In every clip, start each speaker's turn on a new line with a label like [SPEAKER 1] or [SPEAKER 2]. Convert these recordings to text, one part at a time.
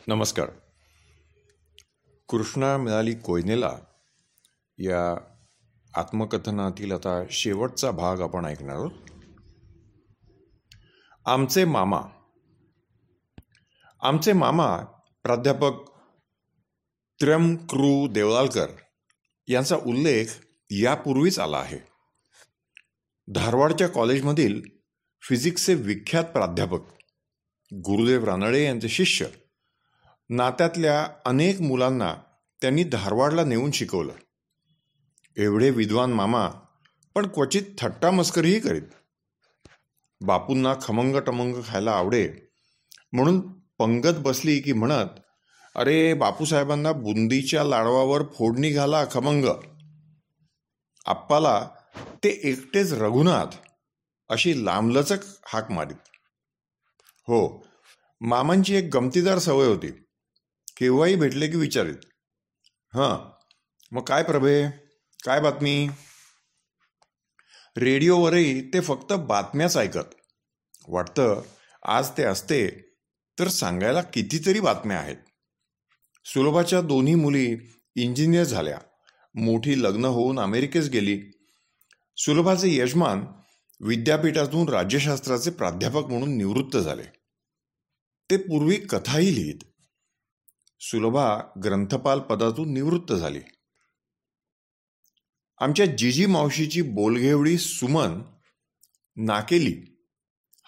[SPEAKER 1] नमस्कार. कृष्णा मिळाली कोयनेला या आत्मकथनातील आता शेवटचा भाग आपण ऐकणार आहोत. आमचे मामा प्राध्यापक त्र्यम देवळालकर यांचा उल्लेख यापूर्वीच आला आहे. धारवाडच्या कॉलेजमधील फिजिक्सचे विख्यात प्राध्यापक गुरुदेव रानडे यांचे शिष्य. नात्यातल्या अनेक मुलांना त्यांनी धारवाडला नेऊन शिकवलं. एवढे विद्वान मामा पण क्वचित थट्टा मस्करीही करीत. बापूंना खमंग टमंग खायला आवडे म्हणून पंगत बसली की म्हणत, अरे बापूसाहेबांना बुंदीच्या लाडवावर फोडणी घाला खमंग. आप्पाला ते एकटेच रघुनाथ अशी लांबलचक हाक मारीत. हो, मामांची एक गमतीदार सवय होती. केव्हाही भेटले की विचारित, मग काय प्रभे, काय बातमी. रेडिओवरही ते फक्त बातम्याच ऐकत. वाटतं आज ते असते तर सांगायला कितीतरी बातम्या आहेत. सुलभाच्या दोन्ही मुली इंजिनियर झाल्या. मोठी लग्न होऊन अमेरिकेस गेली. सुलभाचे यजमान विद्यापीठातून राज्यशास्त्राचे प्राध्यापक म्हणून निवृत्त झाले. ते पूर्वी कथाही लिहित. सुलभा ग्रंथपाल पदातून निवृत्त झाली. आमच्या जिजी मावशीची बोलघेवडी सुमन नाकेली,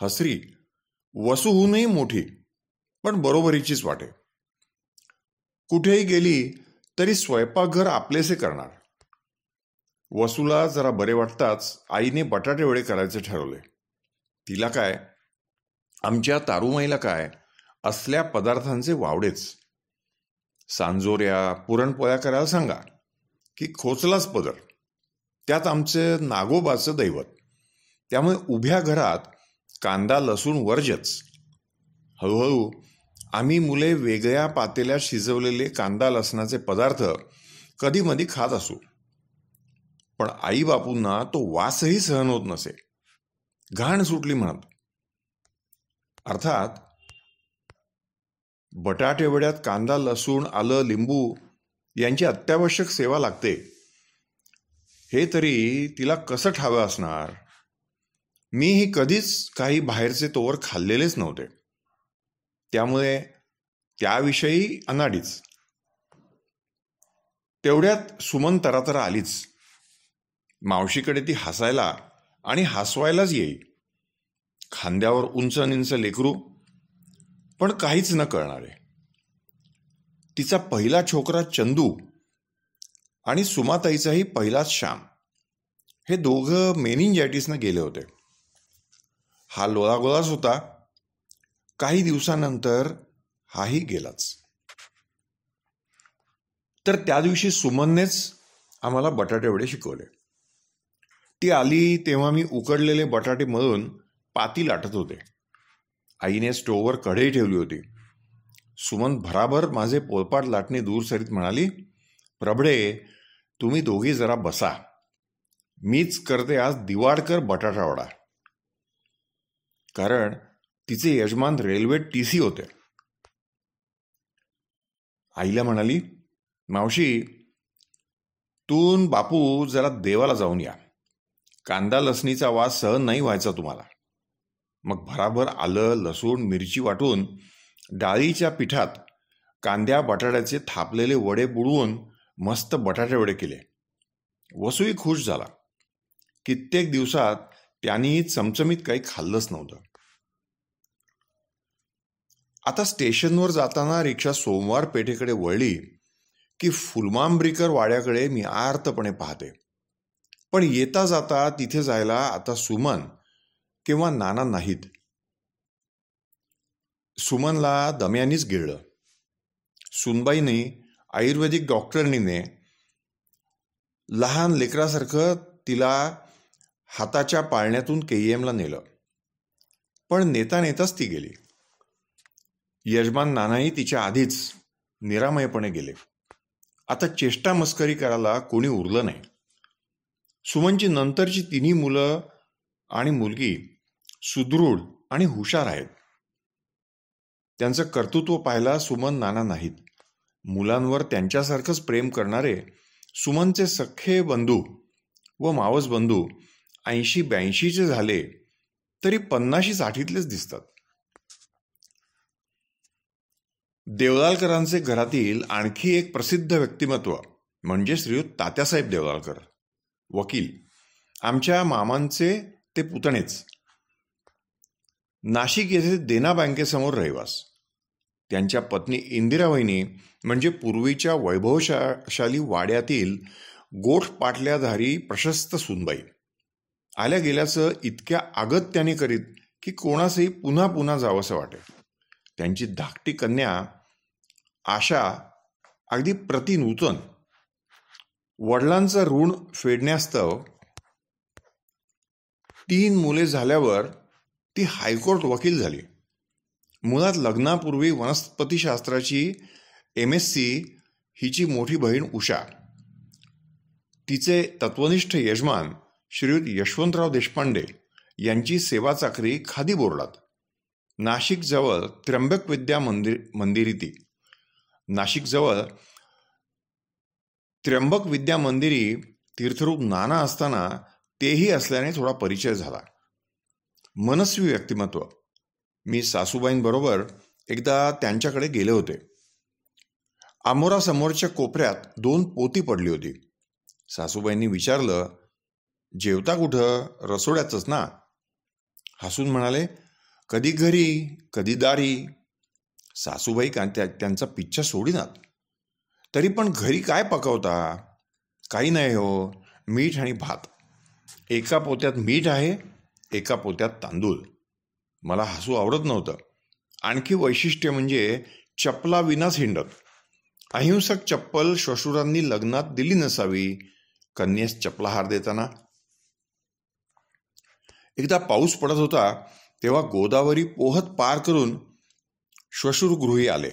[SPEAKER 1] हसरी, वसूहूनही मोठी, पण बरोबरीचीच वाटे. कुठेही गेली तरी स्वयंपाकघर आपलेसे करणार. वसूला जरा बरे वाटताच आईने बटाटे वडे करायचे ठरवले. तिला काय, आमच्या तारुमाईला काय, असल्या पदार्थांचे वावडेच. सांजोऱ्या पुरणपोळ्या करायला सांगा की खोचलाच पदर. त्यात आमचे नागोबाचं दैवत. त्यामुळे उभ्या घरात कांदा लसूण वर्जच. हळूहळू आम्ही मुले वेगळ्या पातेल्यात शिजवलेले कांदा लसणाचे पदार्थ कधी मधी खात असू. पण आई बापूंना तो वासही सहन होत नसे. घाण सुटली म्हणत. अर्थात बटाटे वड्यात कांदा लसूण आलं लिंबू यांची अत्यावश्यक सेवा लागते. हे तरी तिला कसं ठावं असणार. मीही कधीच काही बाहेरचे तोवर खाल्लेलेच नव्हते. त्यामुळे त्याविषयी अनाडीच. तेवढ्यात सुमन तरातरा आलीच. मावशीकडे ती हसायला आणि हसवायलाच येई. खांद्यावर उंच निंच लेकरू, पण काहीच न कळणारे. तिचा पहिला छोकरा चंदू आणि सुमाताईचाही पहिलाच श्याम. हे दोघं मेनिंजायटिसनं गेले होते. हा लोळागोळाच होता. काही दिवसानंतर हाही गेलाच. तर त्या दिवशी सुमननेच आम्हाला बटाटे वडे शिकवले. ती आली तेव्हा मी उकडलेले बटाटे मळून पाती लाटत होते. आईने स्टोव्हवर कढई ठेवली होती. सुमन भराभर माझे पोलपाट लाटणे दूर सरीत म्हणाली, प्रभडे तुम्ही दोघी जरा बसा. मीच करते आज दिवाडकर बटाटा वडा. कारण तिचे यजमान रेल्वे टीसी होते. आईला म्हणाली, मावशी तून बापू जरा देवाला जाऊन या. कांदा लसणीचा वास सहन नाही व्हायचा तुम्हाला. मग भराभर आलं लसूण मिरची वाटून डाळीच्या पिठात कांद्या बटाट्याचे थापलेले वडे बुडवून मस्त बटाटे वडे केले. वसूही खुश झाला. कित्येक दिवसात त्यांनी चमचमीत काही खाल्लंच नव्हतं. आता स्टेशनवर जाताना रिक्षा सोमवार पेठेकडे वळली की फुलमांब्रीकर वाड्याकडे मी आर्तपणे पाहते. पण येता जाता तिथे जायला आता सुमन किंवा नाना नाहीत. सुमनला दम्यानीच गिळलं. सुनबाईने आयुर्वेदिक डॉक्टरनीने लहान लेकरासारखं तिला हाताच्या पाळण्यातून KEMला नेलं. पण नेता नेताच ती गेली. यजमान नानाही तिच्या आधीच निरामयपणे गेले. आता चेष्टा मस्करी करायला कोणी उरलं नाही. सुमनची नंतरची तिन्ही मुलं आणि मुलगी सुदृढ आणि हुशार आहेत. त्यांचं कर्तृत्व पाहायला सुमन नाना नाहीत. मुलांवर त्यांच्यासारखंच प्रेम करणारे सुमनचे सख्खे बंधू व मावस बंधू 80-82चे झाले तरी 50-60तलेच दिसतात. देवदालकरांचे घरातील आणखी एक प्रसिद्ध व्यक्तिमत्व म्हणजे श्रीयुत तात्यासाहेब देवदालकर, वकील. आमच्या मामांचे ते पुतणेच. नाशिक येथे देना बँकेसमोर रहिवास. त्यांच्या पत्नी इंदिरावहिनी म्हणजे पूर्वीच्या वैभवशाली वाड्यातील गोठ पाटल्याधारी प्रशस्त सूनबाई. आल्या गेल्याचं इतक्या अगत्याने करीत की कोणासही पुन्हा पुन्हा जावंसं वाटे. त्यांची धाकटी कन्या आशा अगदी प्रतिनूतन. वडिलांचं ऋण फेडण्यास्तव 3 मुले झाल्यावर ती हायकोर्ट वकील झाली. मुळात लग्नापूर्वी वनस्पतीशास्त्राची MSc हिची मोठी बहीण उषा. तिचे तत्वनिष्ठ यजमान श्रीयुत यशवंतराव देशपांडे यांची सेवा चाकरी खादी बोर्डात. नाशिकजवळ त्र्यंबक विद्या मंदिरी नाशिकजवळ त्र्यंबक विद्या मंदिरी तीर्थरूप नाना असताना तेही असल्याने थोडा परिचय झाला. मनस्वी व्यक्तिमत्व. मी सासूबाईंबरोबर एकदा त्यांच्याकडे गेले होते. आमोरासमोरच्या कोपऱ्यात 2 पोती पडली होती. सासूबाईंनी विचारलं, जेवता कुठं? रसोड्यातच ना? हसून म्हणाले, कधी घरी कधी दारी. सासूबाई त्यांचा पिच्छा सोडिनात. तरी पण घरी काय पकवता? काही नाही हो, मीठ आणि भात. एका पोत्यात मीठ आहे, एका पोत्यात तांदूळ. मला हसू आवडत नव्हतं. आणखी वैशिष्ट्य म्हणजे चपलाविनाच हिंडत. अहिंसक चप्पल श्वशुरांनी लग्नात दिली नसावी, कन्येस चपलाहार देताना. एकदा पाऊस पडत होता तेव्हा गोदावरी पोहत पार करून श्वशुरगृही आले.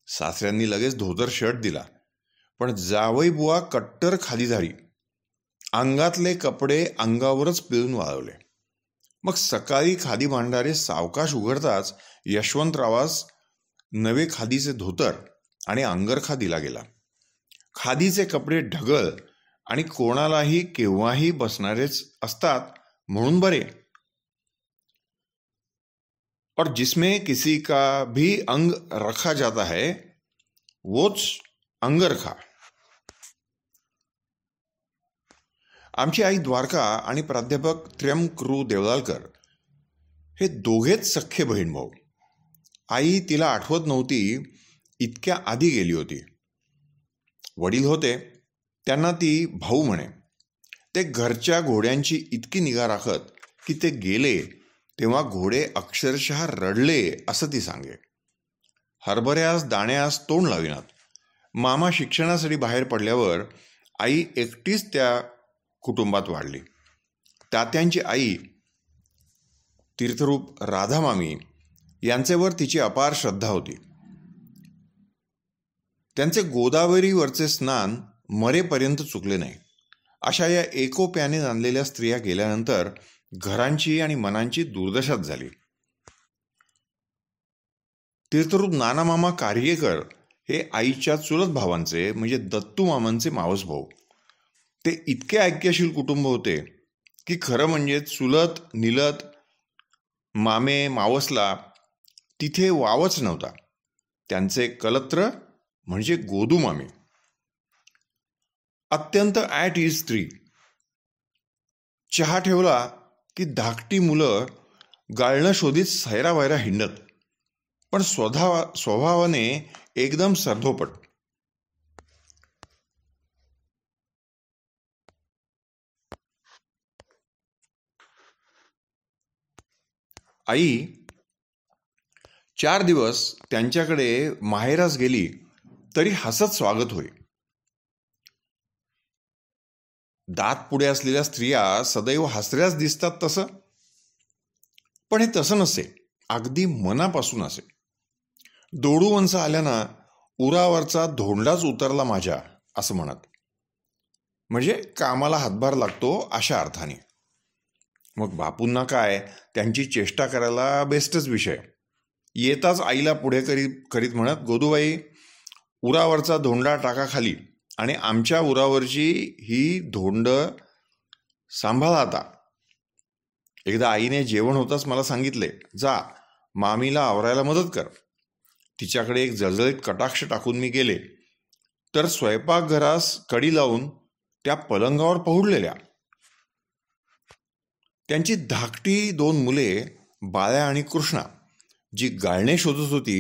[SPEAKER 1] सासऱ्यांनी लगेच धोतर शर्ट दिला. पण जावई बुवा कट्टर खादीधारी. अंगातले कपडे अंगावरच पिळून वाळवले. मग सकाळी खादी भांडारे सावकाश उघडताच यशवंतरावास नवे खादीचे धोतर आणि अंगरखा दिला गेला. खादीचे कपडे ढगळ आणि कोणालाही केव्हाही बसणारेच असतात म्हणून बरे. और जिसमें किसी का भी अंग रखा जाता है वोच अंगरखा. आमची आई द्वारका आणि प्राध्यापक त्र्यंकृ देवदालकर हे दोघेच सख्खे बहीण भाऊ. आई तिला आठवत नव्हती इतक्या आधी गेली होती. वडील होते, त्यांना ती भाऊ म्हणे. ते घरच्या घोड्यांची इतकी निगा राखत की ते गेले तेव्हा घोडे अक्षरशः रडले असं ती सांगे. हरभऱ्यास दाण्यास तोंड लाविनात. मामा शिक्षणासाठी बाहेर पडल्यावर आई एकटीच त्या कुटुंबात वाढली. तात्यांची आई तीर्थरूप राधामामी यांचेवर तिची अपार श्रद्धा होती. त्यांचे गोदावरीवरचे स्नान मरेपर्यंत चुकले नाही. अशा या एकोप्याने नांदलेल्या स्त्रिया गेल्यानंतर घरांची आणि मनांची दुर्दशाच झाली. तीर्थरूप नानामामा कार्यकर हे आईच्या चुलत भावांचे म्हणजे दत्तू मामांचे मावस भाऊ. ते इतके ऐक्यशील कुटुंब होते की खरं म्हणजे चुलत निलत मामे मावसला तिथे वावच नव्हता. त्यांचे कलत्र म्हणजे गोदू मामे. अत्यंत ॲट इज स्त्री. चहा ठेवला की धाकटी मुलं गाळणं शोधित सैरावैरा हिंडत, पण स्वभावाने एकदम सरधोपट. आई 4 दिवस त्यांच्याकडे माहेरास गेली तरी हसत स्वागत होई. दात पुढे असलेल्या स्त्रिया सदैव हसऱ्याच दिसतात तसं, पण हे तसं नसे. अगदी मनापासून असे. दोडू वंश आल्याना उरावरचा धोंडाच उतरला माझ्या असं म्हणत. म्हणजे कामाला हातभार लागतो अशा अर्थाने. मग बापूंना काय, त्यांची चेष्टा करायला बेस्टच विषय. येताच आईला पुढे करीत म्हणत, गोदूबाई, उरावरचा धोंडा टाका खाली आणि आमच्या उरावरची ही धोंड सांभाळा आता. एकदा आईने जेवण होताच मला सांगितले, जा मामीला आवरायला मदत कर. तिच्याकडे एक जळजळीत कटाक्ष टाकून मी गेले तर स्वयंपाकघरास कडी लावून त्या पलंगावर पहुडलेल्या. त्यांची धाकटी 2 मुले, बाळ्या आणि कृष्णा, जी गाळणे शोधत होती,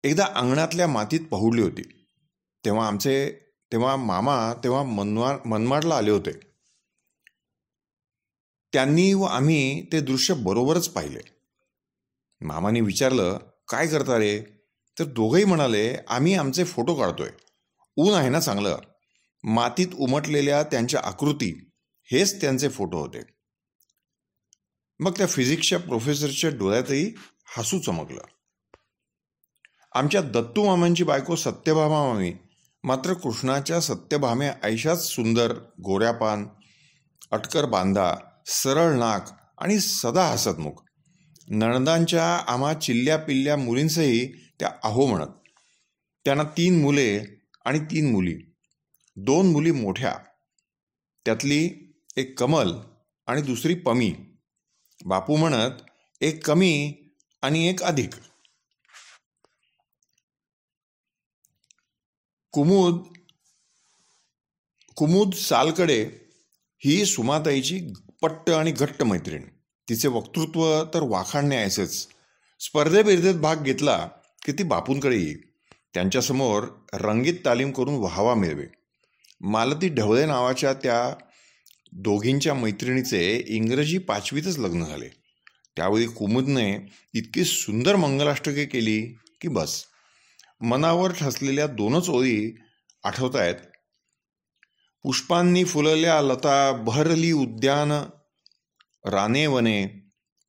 [SPEAKER 1] एकदा अंगणातल्या मातीत पहुडली होती. तेव्हा मामा मनमाडला आले होते. त्यांनी व आम्ही ते दृश्य बरोबरच पाहिले. मामाने विचारलं, काय करता रे? तर दोघंही म्हणाले, आम्ही आमचे फोटो काढतोय. ऊन आहे ना चांगलं. मातीत उमटलेल्या त्यांच्या आकृती हेच त्यांचे फोटो होते. मग त्या फिजिक्सच्या प्रोफेसरच्या डोळ्यातही हसू चमकलं. आमच्या दत्तू मामांची बायको सत्यभामा मामी मात्र कृष्णाच्या सत्यभामे आयशाच सुंदर, गोऱ्यापान, अटकर बांधा, सरळ नाक आणि सदा हसतमुख. नणदांच्या आम्हा चिल्ल्या पिल्ल्या मुलींसही त्या आहो म्हणत. त्यांना 3 मुले आणि 3 मुली. 2 मुली मोठ्या, त्यातली एक कमल आणि दुसरी पमी. बापू म्हणत, एक कमी आणि एक अधिक. कुमुद सालकडे ही सुमाताईची पट्ट आणि घट्ट मैत्रीण. तिचे वक्तृत्व तर वाखाणण्याचेच. स्पर्धेबिर्धेत भाग घेतला की ती बापूंकडे येई. त्यांच्यासमोर रंगीत तालीम करून वाहवा मिळवे. मालती ढवळे नावाच्या त्या दोघींच्या मैत्रिणीचे इंग्रजी 5वीतच लग्न झाले. त्यावेळी कुमुदने इतकी सुंदर मंगलाष्टके केली की बस. मनावर ठसलेल्या 2च ओळी आठवत आहेत. पुष्पांनी फुलल्या लता बहरली उद्यान राने वने,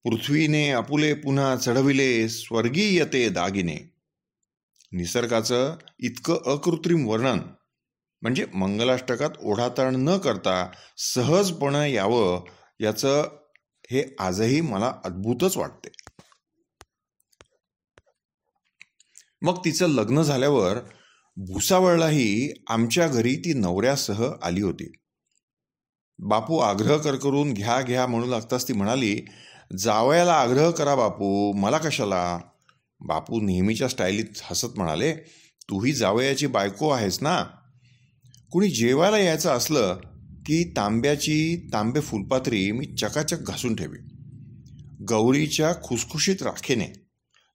[SPEAKER 1] पृथ्वीने आपुले पुन्हा चढविले स्वर्गीय ते दागिने. निसर्गाचं इतकं अकृत्रिम वर्णन म्हणजे मंगलाष्टकात ओढाताण न करता सहजपणे यावं, याचं हे आजही मला अद्भुतच वाटते. मग तिचं लग्न झाल्यावर भुसावळलाही आमच्या घरी ती नवऱ्यासह आली होती. बापू आग्रह करून घ्या घ्या म्हणू लागताच ती म्हणाली, जावयाला आग्रह करा बापू, मला कशाला? बापू नेहमीच्या स्टाईलीत हसत म्हणाले, तूही जावयाची बायको आहेस ना. कुणी जेवायला यायचं असलं की तांबे फुलपात्री मी चकाचक घासून ठेवी. गौरीच्या खुसखुशीत राखेने.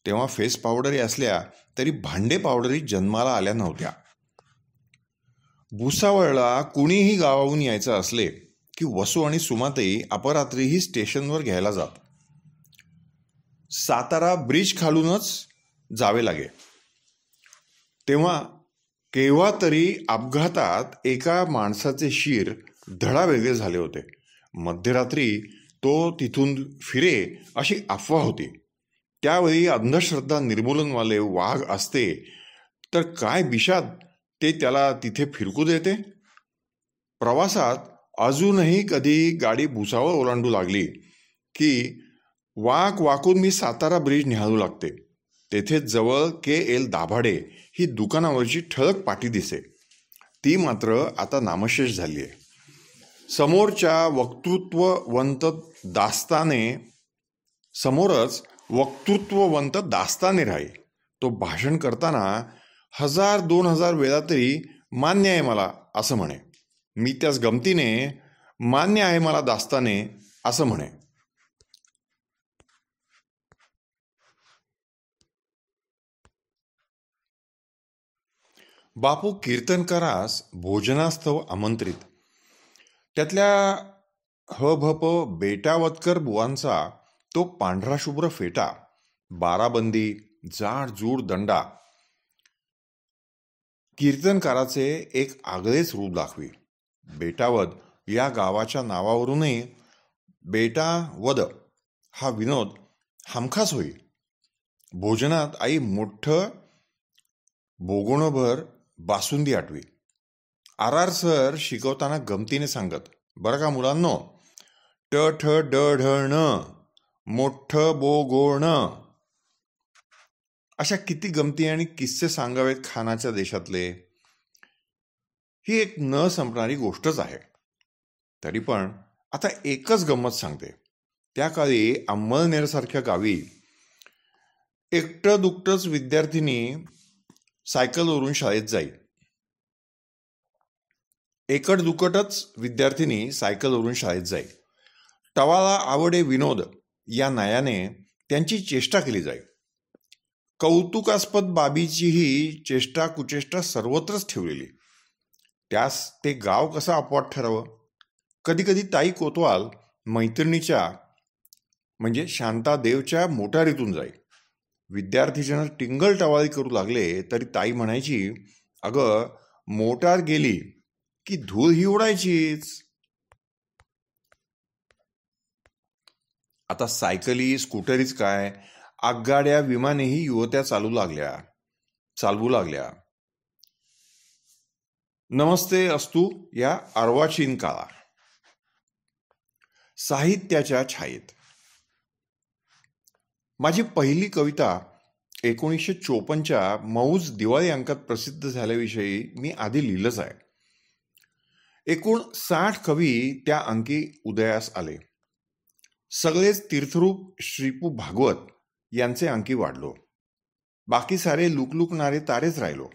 [SPEAKER 1] तेव्हा फेस पावडरी असल्या तरी भांडे पावडरी जन्माला आल्या नव्हत्या. भुसावळला कुणीही गावाहून यायचं असले की वसू आणि सुमाताई अपरात्रीही स्टेशनवर घ्यायला जात. सातारा ब्रिज खालूनच जावे लागे. तेव्हा केव्हा तरी अपघातात एका माणसाचे शिर धडा वेगळे झाले होते. मध्यरात्री तो तिथून फिरे अशी अफवा होती. त्यावेळी अंधश्रद्धा निर्मूलनवाले वाघ असते तर काय बिशाद ते त्याला तिथे फिरकू देते. प्रवासात अजूनही कधी गाडी भुसावळ ओलांडू लागली की वाकून मी सातारा ब्रिज निहाळू लागते. तेथे जवळ KL दाभाडे ही दुकानावरची ठळक पाटी दिसे. ती मात्र आता नामशेष झाली आहे. समोरच वक्तृत्ववंत दास्ताने राही. तो भाषण करताना 1000-2000 वेळा तरी मान्य आहे मला असं म्हणे. मी त्याच गमतीने मान्य आहे मला दास्ताने असं म्हणे. बापू कीर्तनकारास भोजनास्तव आमंत्रित. त्यातल्या हभप बेटावतकर बुवांचा तो पांढरा शुभ्र फेटा, बाराबंदी, जाडजूड दंडा कीर्तनकाराचे एक आगळेच रूप दाखवी. बेटावद या गावाच्या नावावरूनही बेटावद हा विनोद हमखास होई. भोजनात आई मोठं बोगोणभर बासुंदी आठवी. RR सर शिकवताना गमतीने सांगत, बरं का मुलांनो, ट ठ ड ढ ण मोठं बोगोण. अशा किती गमती आणि किस्से सांगावेत खानाच्या देशातले. ही एक न संपणारी गोष्टच आहे. तरी पण आता एकच गंमत सांगते. त्या काळी अंमळनेरसारख्या गावी एकटं दुकटंच विद्यार्थिनी सायकलवरून शाळेत जाई. एकट दुकटच विद्यार्थिनी सायकलवरून शाळेत जाई. टवाला आवडे विनोद या न्यायाने त्यांची चेष्टा केली जाई. कौतुकास्पद बाबीची ही चेष्टा कुचेष्टा सर्वत्रच ठेवलेली. त्यास ते गाव कसं अपवाद ठरावं. कधी कधी ताई कोतवाल मैत्रिणीच्या म्हणजे शांतादेवच्या मोटारीतून जाई. विद्यार्थीजन टिंगल टवाळी करू लागले तरी ताई म्हणायची, अगं मोटार गेली की धूळ ही उडायचीच. आता सायकली स्कूटरीच काय, आगगाड्या विमानेही युवत्या चालवू लागल्या. नमस्ते अस्तु या अर्वाचीन काळा. साहित्याच्या छायेत. माझी पहिली कविता 1954च्या मौज दिवाळी अंकात प्रसिद्ध झाल्याविषयी मी आधी लिहिलंच आहे. एकूण 60 कवी त्या अंकी उदयास आले. सगळेच तीर्थरूप श्रीपू भागवत यांचे अंकी वाढलो. बाकी सारे लुकलुकणारे तारेच राहिलो.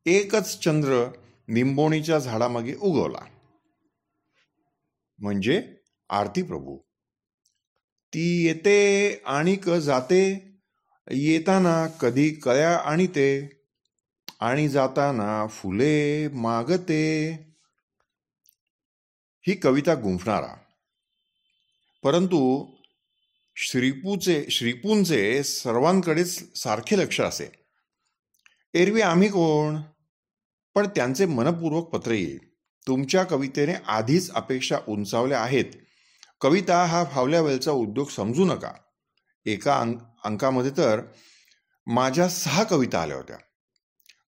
[SPEAKER 1] एकच चंद्र निंबोणीच्या झाडामागे उगवला, म्हणजे आरती प्रभू. ती येते आणि जाते, येताना कधी कळ्या आणीते, आणि जाताना फुले मागते. ही कविता गुंफणारा, परंतु श्रीपूंचे सर्वांकडेच सारखे लक्ष असे. एरवी आम्ही कोण, पण त्यांचे मनपूर्वक पत्र येईल. तुमच्या कवितेने आधीच अपेक्षा उंचावल्या आहेत. कविता हा फावल्या वेळचा उद्योग समजू नका. एका अंकामध्ये तर माझ्या 6 कविता आल्या होत्या.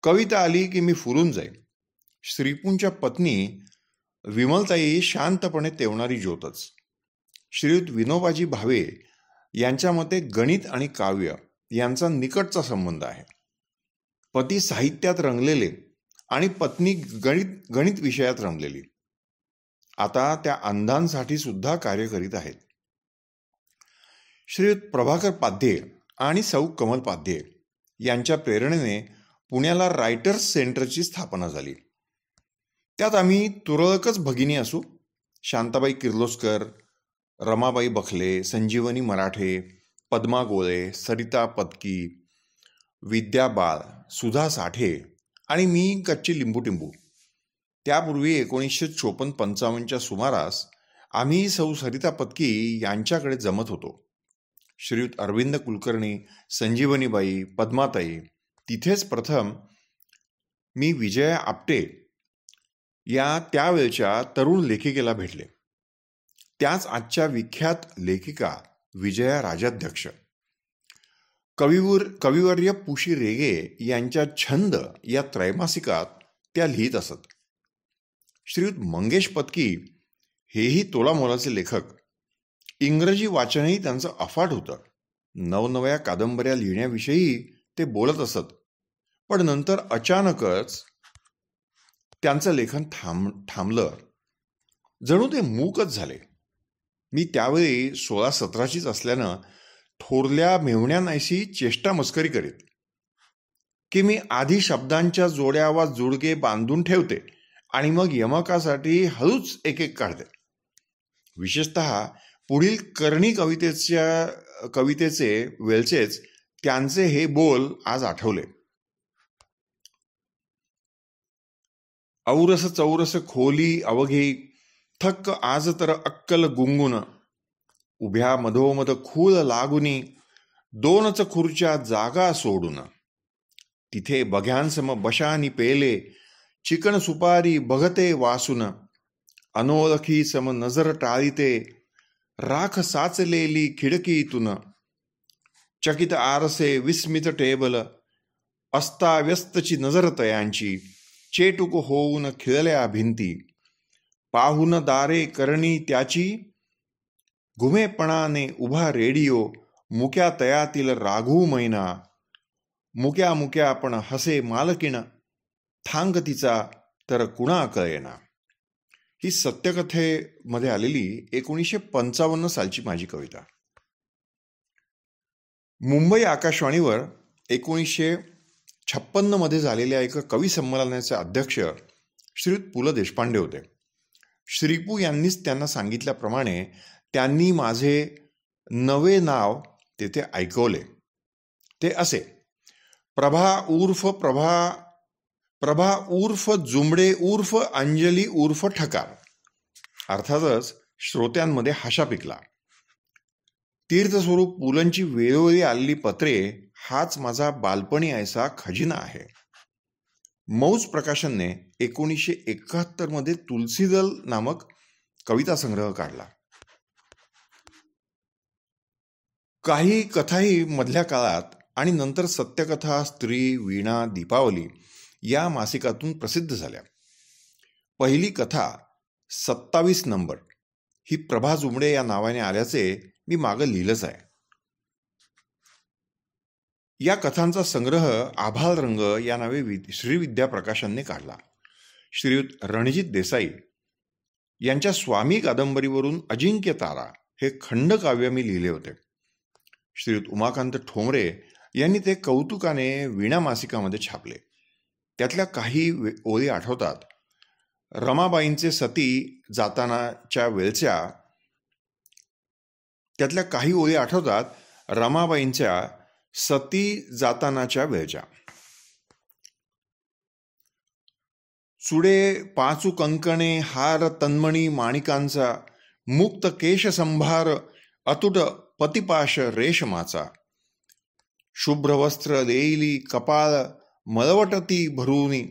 [SPEAKER 1] कविता आली की मी फुलून जाईन. श्रीपूंच्या पत्नी विमलताई शांतपणे तेवणारी ज्योतच. श्रीयुत विनोबाजी भावे यांच्या मते गणित आणि काव्य यांचा निकटचा संबंध आहे. पती साहित्यात रंगलेले आणि पत्नी गणित विषयात रमलेली. आता त्या अंधांसाठी सुद्धा कार्य करीत आहेत. श्रीयुत प्रभाकर पाध्ये आणि सौ कमल पाध्ये यांच्या प्रेरणेने पुण्याला रायटर्स सेंटरची स्थापना झाली. त्यात आम्ही तुरळकच भगिनी असू. शांताबाई किर्लोस्कर, रमाबाई बखले, संजीवनी मराठे, पद्मा गोळे, सरिता पत्की, विद्या बाळ, सुधा साठे आणि मी कच्ची लिंबूटिंबू. त्यापूर्वी 1954-55च्या सुमारास आम्ही सौ सरिता पत्की यांच्याकडे जमत होतो. श्रीयुत अरविंद कुलकर्णी, संजीवनीबाई, पद्माताई. तिथेच प्रथम मी विजया आपटे या त्यावेळच्या तरुण लेखिकेला भेटले. त्याच आजच्या विख्यात लेखिका विजया राजाध्यक्ष. कविवर्य पुशी रेगे यांच्या छंद या त्रैमासिकात त्या लिहित असत. श्रीयुत मंगेश पत्की हेही तोलामोलाचे लेखक. इंग्रजी वाचनही त्यांचं अफाट होतं. नवनव्या कादंबऱ्या लिहिण्याविषयी ते बोलत असत. पण नंतर अचानकच त्यांचं लेखन थांबलं. जणू ते मूकच झाले. मी त्यावेळी 16-17चीच असल्यानं थोरल्या मेहुण्यानाशी चेष्टा मस्करी करीत की मी आधी शब्दांच्या जोड्या वा जुडगे बांधून ठेवते आणि मग यमकासाठी हळूच एक काढते. विशेषतः पुढील करणी कवितेचे वेळचेच त्यांचे हे बोल आज आठवले. औरस चौरस खोली अवघी, थक्क आज तर अक्कल गुंगुन, उभ्या मधोमध खूळ लागुनी, 2च खुर्च्या जागा सोडून, तिथे बघ्यांसम बशानी पेले, चिकन सुपारी बघते वासून, अनोळखी सम नजर टाळीते, राख साचलेली खिडकीतून, चकित आरसे विस्मित टेबल, अस्ताव्यस्तची नजर तयांची, चेटूक होऊन खिळल्या भिंती, पाहून दारे करणी त्याची, घुमेपणाने उभा रेडिओ, मुक्या तयातील राघू मैना, मुक्या मुक्या पण हसे मालकीण, थांग तिचा तर कुणा कळेना. ही सत्यकथेमध्ये आलेली 1955 सालची माझी कविता. मुंबई आकाशवाणीवर 1956 मध्ये झालेल्या एका कवी संमेलनाचे अध्यक्ष श्रीयुत पु ल देशपांडे होते. श्रीपू यांनीच त्यांना सांगितल्याप्रमाणे त्यांनी माझे नवे नाव तेथे ऐकवले. ते असे: प्रभा उर्फ जुमडे उर्फ अंजली उर्फ ठकार. अर्थातच श्रोत्यांमध्ये हशा पिकला. तीर्थस्वरूप पुलंची वेळोवेळी आलेली पत्रे हाच माझा बालपणी ऐसा खजिना आहे. मौज प्रकाशनने 1971 मध्ये तुलसीदल नामक कविता संग्रह काढला. काही कथाही मधल्या काळात आणि नंतर सत्यकथा, स्त्री, वीणा, दीपावली या मासिकातून प्रसिद्ध झाल्या. पहिली कथा 27 नंबर ही प्रभा जुमडे या नावाने आल्याचे मी मागं लिहिलंच आहे. या कथांचा संग्रह आभाळ रंग या नावे श्रीविद्या प्रकाशनने काढला. श्रीयुत रणजित देसाई यांच्या स्वामी कादंबरीवरून अजिंक्य तारा हे खंडकाव्य मी लिहिले होते. श्रीयुत उमाकांत ठोंबरे यांनी ते कौतुकाने वीणा मासिकामध्ये छापले. त्यातल्या काही ओळी आठवतात. रमाबाईंचे सती जातानाच्या वेळच्या त्यातल्या काही ओळी आठवतात रमाबाईंच्या सती जातानाच्या वेळच्या. चुडे पाचू कंकणे हार तन्मणी माणिकांचा, मुक्त केश संभार अतुट पतिपाश रेशमाचा, शुभ्र वस्त्र देईली कपाळ मळवटती भरूनी,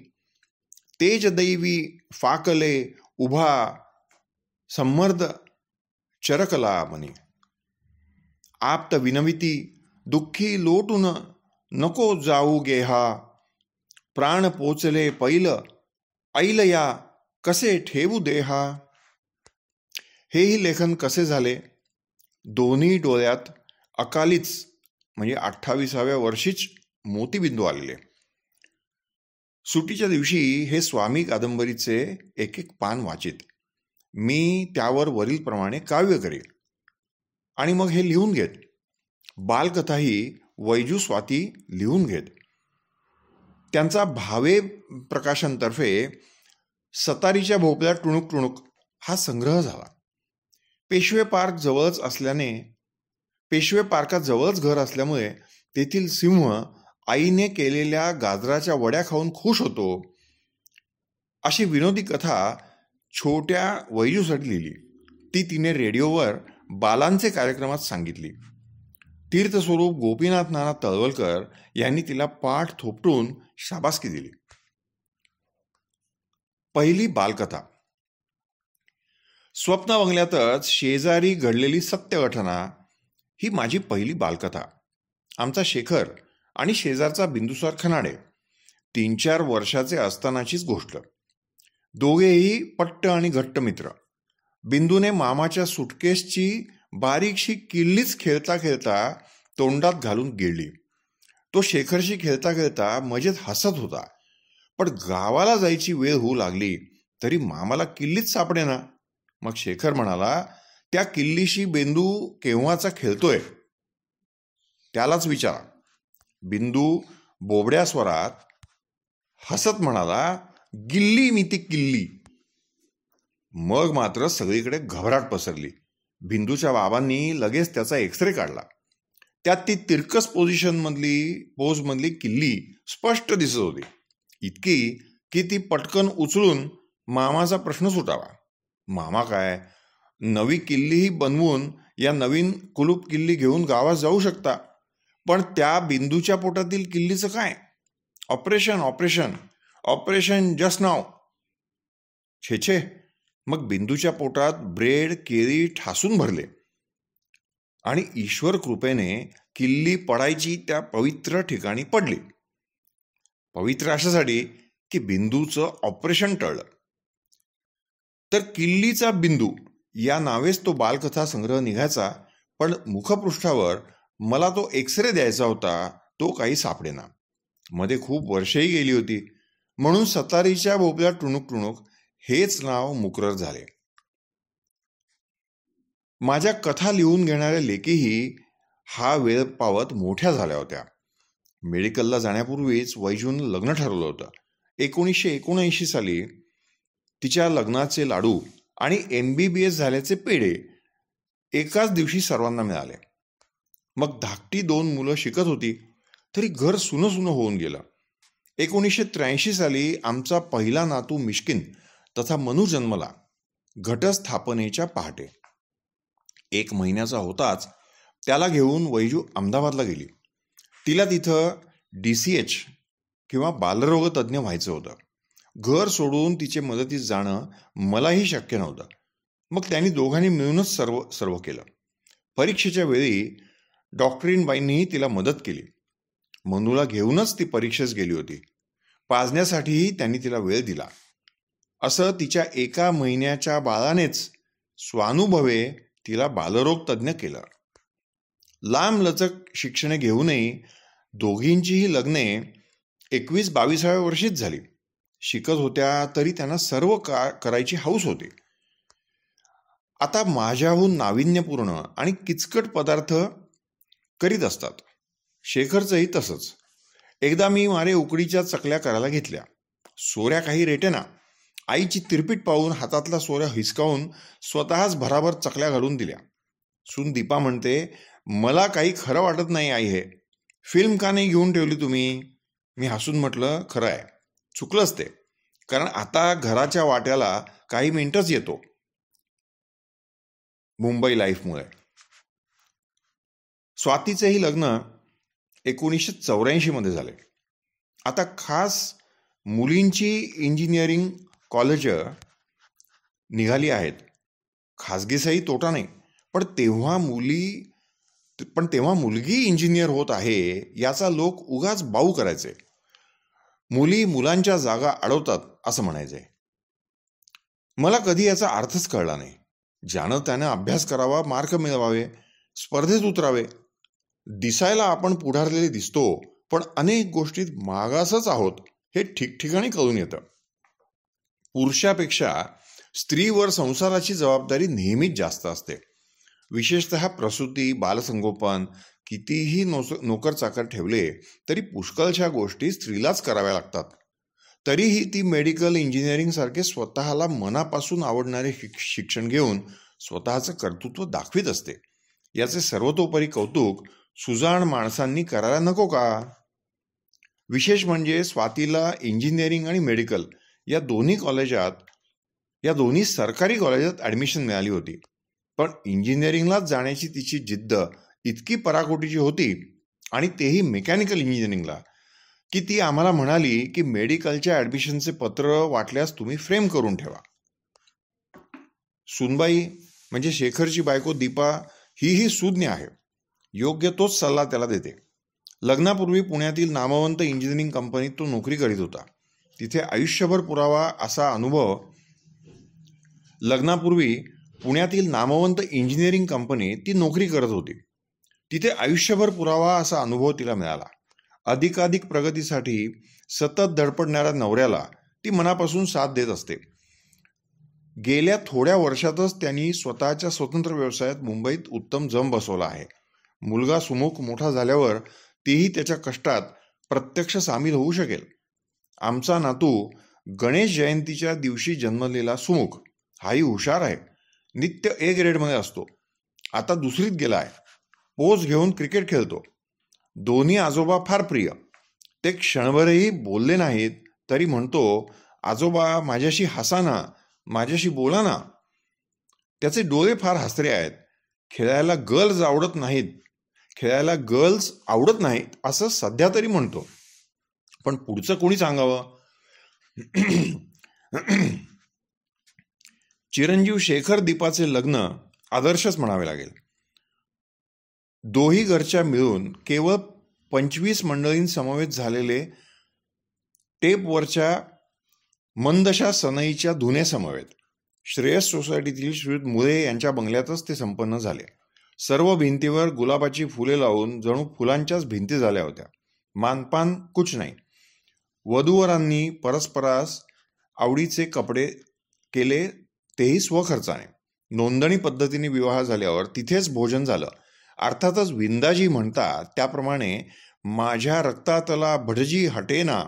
[SPEAKER 1] तेज दैवी फाकले उभा सम्मर्द चरकला मनी, आप्त विनविती दुःखी लोटून नको जाऊ गेहा, प्राण पोचले पैल ऐलया कसे ठेवू देहा. हेही लेखन कसे झाले? दोन्ही डोळ्यात अकालीच म्हणजे 28व्या वर्षीच मोतीबिंदू आलेले. सुट्टीच्या दिवशी हे स्वामी कादंबरीचे एक एक पान वाचित. मी त्यावर वरील प्रमाणे काव्य करील आणि मग हे लिहून घेत. बालकथाही वैजू स्वाती लिहून घेत. त्यांचा भावे प्रकाशनतर्फे सतारीच्या भोपळ्यात टुणूक टुणूक हा संग्रह झाला. पेशवे पार्कात जवळच घर असल्यामुळे तेथील सिंह आईने केलेल्या गाजराच्या वड्या खाऊन खुश होतो, अशी विनोदी कथा छोट्या वैजूसाठी लिहिली. ती तिने रेडिओवर बालांचे कार्यक्रमात सांगितली. तीर्थस्वरूप गोपीनाथ नाना तळवलकर यांनी तिला पाठ थोपटून शाबासकी दिली. पहिली बालकथा. स्वप्न बंगल्यातच शेजारी घडलेली सत्य घटना ही माझी पहिली बालकथा. आमचा शेखर आणि शेजारचा बिंदुसार खनाडे 3-4 वर्षाचे असतानाचीच गोष्ट. दोघेही पट्ट आणि घट्ट मित्र. बिंदूने मामाच्या सुटकेसची बारीकशी किल्लीच खेळता खेळता तोंडात घालून गिळली. तो शेखरशी खेळता खेळता मजेत हसत होता. पण गावाला जायची वेळ होऊ लागली तरी मामाला किल्लीच सापडेना. मग शेखर म्हणाला, त्या किल्लीशी बिंदू केव्हाचा खेळतोय त्यालाच विचारा. बिंदू बोबड्या स्वरात हसत म्हणाला, गिल्ली मी ती किल्ली. मग मात्र सगळीकडे घबराट पसरली. बिंदूच्या बाबांनी लगेच त्याचा एक्सरे काढला. त्यात ती तिरकस पोजमधली किल्ली स्पष्ट दिसत होती. इतकी की ती पटकन उचलून मामाचा प्रश्न सुटावा. मामा काय, नवी किल्लीही बनवून या नवीन कुलूप किल्ली घेऊन गावात जाऊ शकता, पण त्या बिंदूच्या पोटातील किल्लीचं काय? ऑपरेशन जस्ट नाव. छे. मग बिंदूच्या पोटात ब्रेड केळी ठासून भरले आणि ईश्वर कृपेने किल्ली पडायची त्या पवित्र ठिकाणी पडली. पवित्र अशासाठी की बिंदूचं ऑपरेशन टळलं. तर किल्लीचा बिंदू या नावेच तो बालकथा संग्रह निघायचा. पण मुखपृष्ठावर मला तो एक्सरे द्यायचा होता, तो काही सापडेना. मध्ये खूप वर्षही गेली होती, म्हणून सतारीच्या भोपळ्यात टुणूक टुणूक हेच नाव मुकरर झाले. माझ्या कथा लिहून घेणाऱ्या लेकीही हा वेळ पावत मोठ्या झाल्या होत्या. मेडिकलला जाण्यापूर्वीच वैजून लग्न ठरवलं होतं. 1979 साली तिच्या लग्नाचे लाडू आणि MBBS झाल्याचे पेढे एकाच दिवशी सर्वांना मिळाले. मग धाकटी 2 मुलं शिकत होती तरी घर सुनं सुनं होऊन गेलं. 1983 साली आमचा पहिला नातू मिश्किन तथा मनू जन्मला. घटस्थापनेच्या पहाटे 1 महिन्याचा होताच त्याला घेऊन वैजू अहमदाबादला गेली. तिला तिथं DCH किंवा बालरोग तज्ज्ञ व्हायचं होतं. घर सोडून तिचे मदतीस जाणं मलाही शक्य नव्हतं. मग त्यांनी दोघांनी मिळूनच सर्व केलं. परीक्षेच्या वेळी डॉक्टरीनबाईंनीही तिला मदत केली. मनूला घेऊनच ती परीक्षेस गेली होती. पाजण्यासाठीही त्यांनी तिला वेळ दिला. असं तिच्या 1 महिन्याच्या बाळानेच स्वानुभवे तिला बालरोग तज्ज्ञ केलं. लांब लचक शिक्षणे घेऊनही दोघींचीही लग्ने 21-22व्या वर्षीच झाली. शिकत होत्या तरी त्यांना सर्व करायची हौस होती. आता माझ्याहून नाविन्यपूर्ण आणि किचकट पदार्थ करीत असतात. शेखरचंही तसंच. एकदा मी मारे उकडीच्या चकल्या करायला घेतल्या. सोऱ्या काही रेटेना. आईची तिरपीट पाहून हातातला सोऱ्या हिसकावून स्वतःच भराभर चकल्या घालून दिल्या. सून दीपा म्हणते, मला काही खरं वाटत नाही आई, हे फिल्म का नाही घेऊन ठेवली तुम्ही? मी हसून म्हटलं, खरं आहे, चुकलंच ते, कारण आता घराच्या वाट्याला काही मिनिटच येतो मुंबई लाईफमुळे. स्वातीचेही लग्न 1984 मध्ये झाले. आता खास मुलींची इंजिनिअरिंग कॉलेज निघाली आहेत. खाजगीचाही तोटा नाही, पण तेव्हा मुलगी इंजिनियर होत आहे याचा लोक उगाच बाऊ करायचे. मुली मुलांच्या जागा अडवतात असं म्हणायचे. मला कधी याचा अर्थच कळला नाही. ज्यानं त्यानं अभ्यास करावा, मार्क मिळवावे, स्पर्धेत उतरावे. दिसायला आपण पुढारलेले दिसतो, पण अनेक गोष्टीत मागासच आहोत हे ठिकठिकाणी कळून येतं. पुरुषापेक्षा स्त्रीवर संसाराची जबाबदारी नेहमीच जास्त असते. विशेषतः प्रसूती, बालसंगोपन. कितीही नोकर चाकर ठेवले तरी पुष्कळशा गोष्टी स्त्रीलाच कराव्या लागतात. तरीही ती मेडिकल, इंजिनिअरिंग सारखे स्वतःला मनापासून आवडणारे शिक्षण घेऊन स्वतःचं कर्तृत्व दाखवीत असते. याचे सर्वतोपरी कौतुक सुजाण माणसांनी करायला नको का? विशेष म्हणजे स्वातीला इंजिनिअरिंग आणि मेडिकल या दोन्ही सरकारी कॉलेजात ॲडमिशन मिळाली होती. पण इंजिनिअरिंगलाच जाण्याची तिची जिद्द इतकी पराकोटीची होती, आणि तेही मेकॅनिकल इंजिनिअरिंगला, की ती आम्हाला म्हणाली की मेडिकलच्या ॲडमिशनचे पत्र वाटल्यास तुम्ही फ्रेम करून ठेवा. सुनबाई म्हणजे शेखरची बायको दीपा ही सुज्ञ आहे. योग्य तोच सल्ला त्याला देते. लग्नापूर्वी पुण्यातील नामवंत इंजिनिअरिंग कंपनीत तो नोकरी करीत होता. तिथे आयुष्यभर पुरावा असा अनुभव तिला मिळाला. अधिकाधिक प्रगतीसाठी सतत धडपडणाऱ्या नवऱ्याला ती मनापासून साथ देत असते. गेल्या थोड्या वर्षातच त्यांनी स्वतःच्या स्वतंत्र व्यवसायात मुंबईत उत्तम जम बसवला आहे. मुलगा सुमुख मोठा झाल्यावर तेही त्याच्या कष्टात प्रत्यक्ष सामील होऊ शकेल. आमचा नातू गणेश जयंतीच्या दिवशी जन्मलेला सुमुख हाही हुशार आहे. नित्य A ग्रेडमध्ये असतो. आता 2रीत गेला आहे. पोज घेऊन क्रिकेट खेळतो. दोन्ही आजोबा फार प्रिय. ते क्षणभरही बोलले नाहीत तरी म्हणतो, आजोबा माझ्याशी हसा ना, माझ्याशी बोला ना. त्याचे डोळे फार हसरे आहेत. खेळायला गर्ल्स आवडत नाहीत असं सध्या तरी म्हणतो, पण पुढचं कोणी सांगावं. चिरंजीव शेखर दीपाचे लग्न आदर्शच म्हणावे लागेल. दोही घरच्या मिळून केवळ 25 मंडळींसमवेत झालेले टेपवरच्या मंदशा सनईच्या धुने समवेत श्रेयस सोसायटीतील श्रीयुत मुळे यांच्या बंगल्यातच ते संपन्न झाले. सर्व भिंतीवर गुलाबाची फुले लावून जणू फुलांच्याच भिंती झाल्या होत्या. मानपान कुछ नाही. वधूवरांनी परस्परास आवडीचे कपडे केले, तेही स्वखर्चाने. नोंदणी पद्धतीने विवाह झाल्यावर तिथेच भोजन झालं. अर्थातच विंदाजी म्हणतात त्याप्रमाणे माझ्या रक्तातला भटजी हटेना,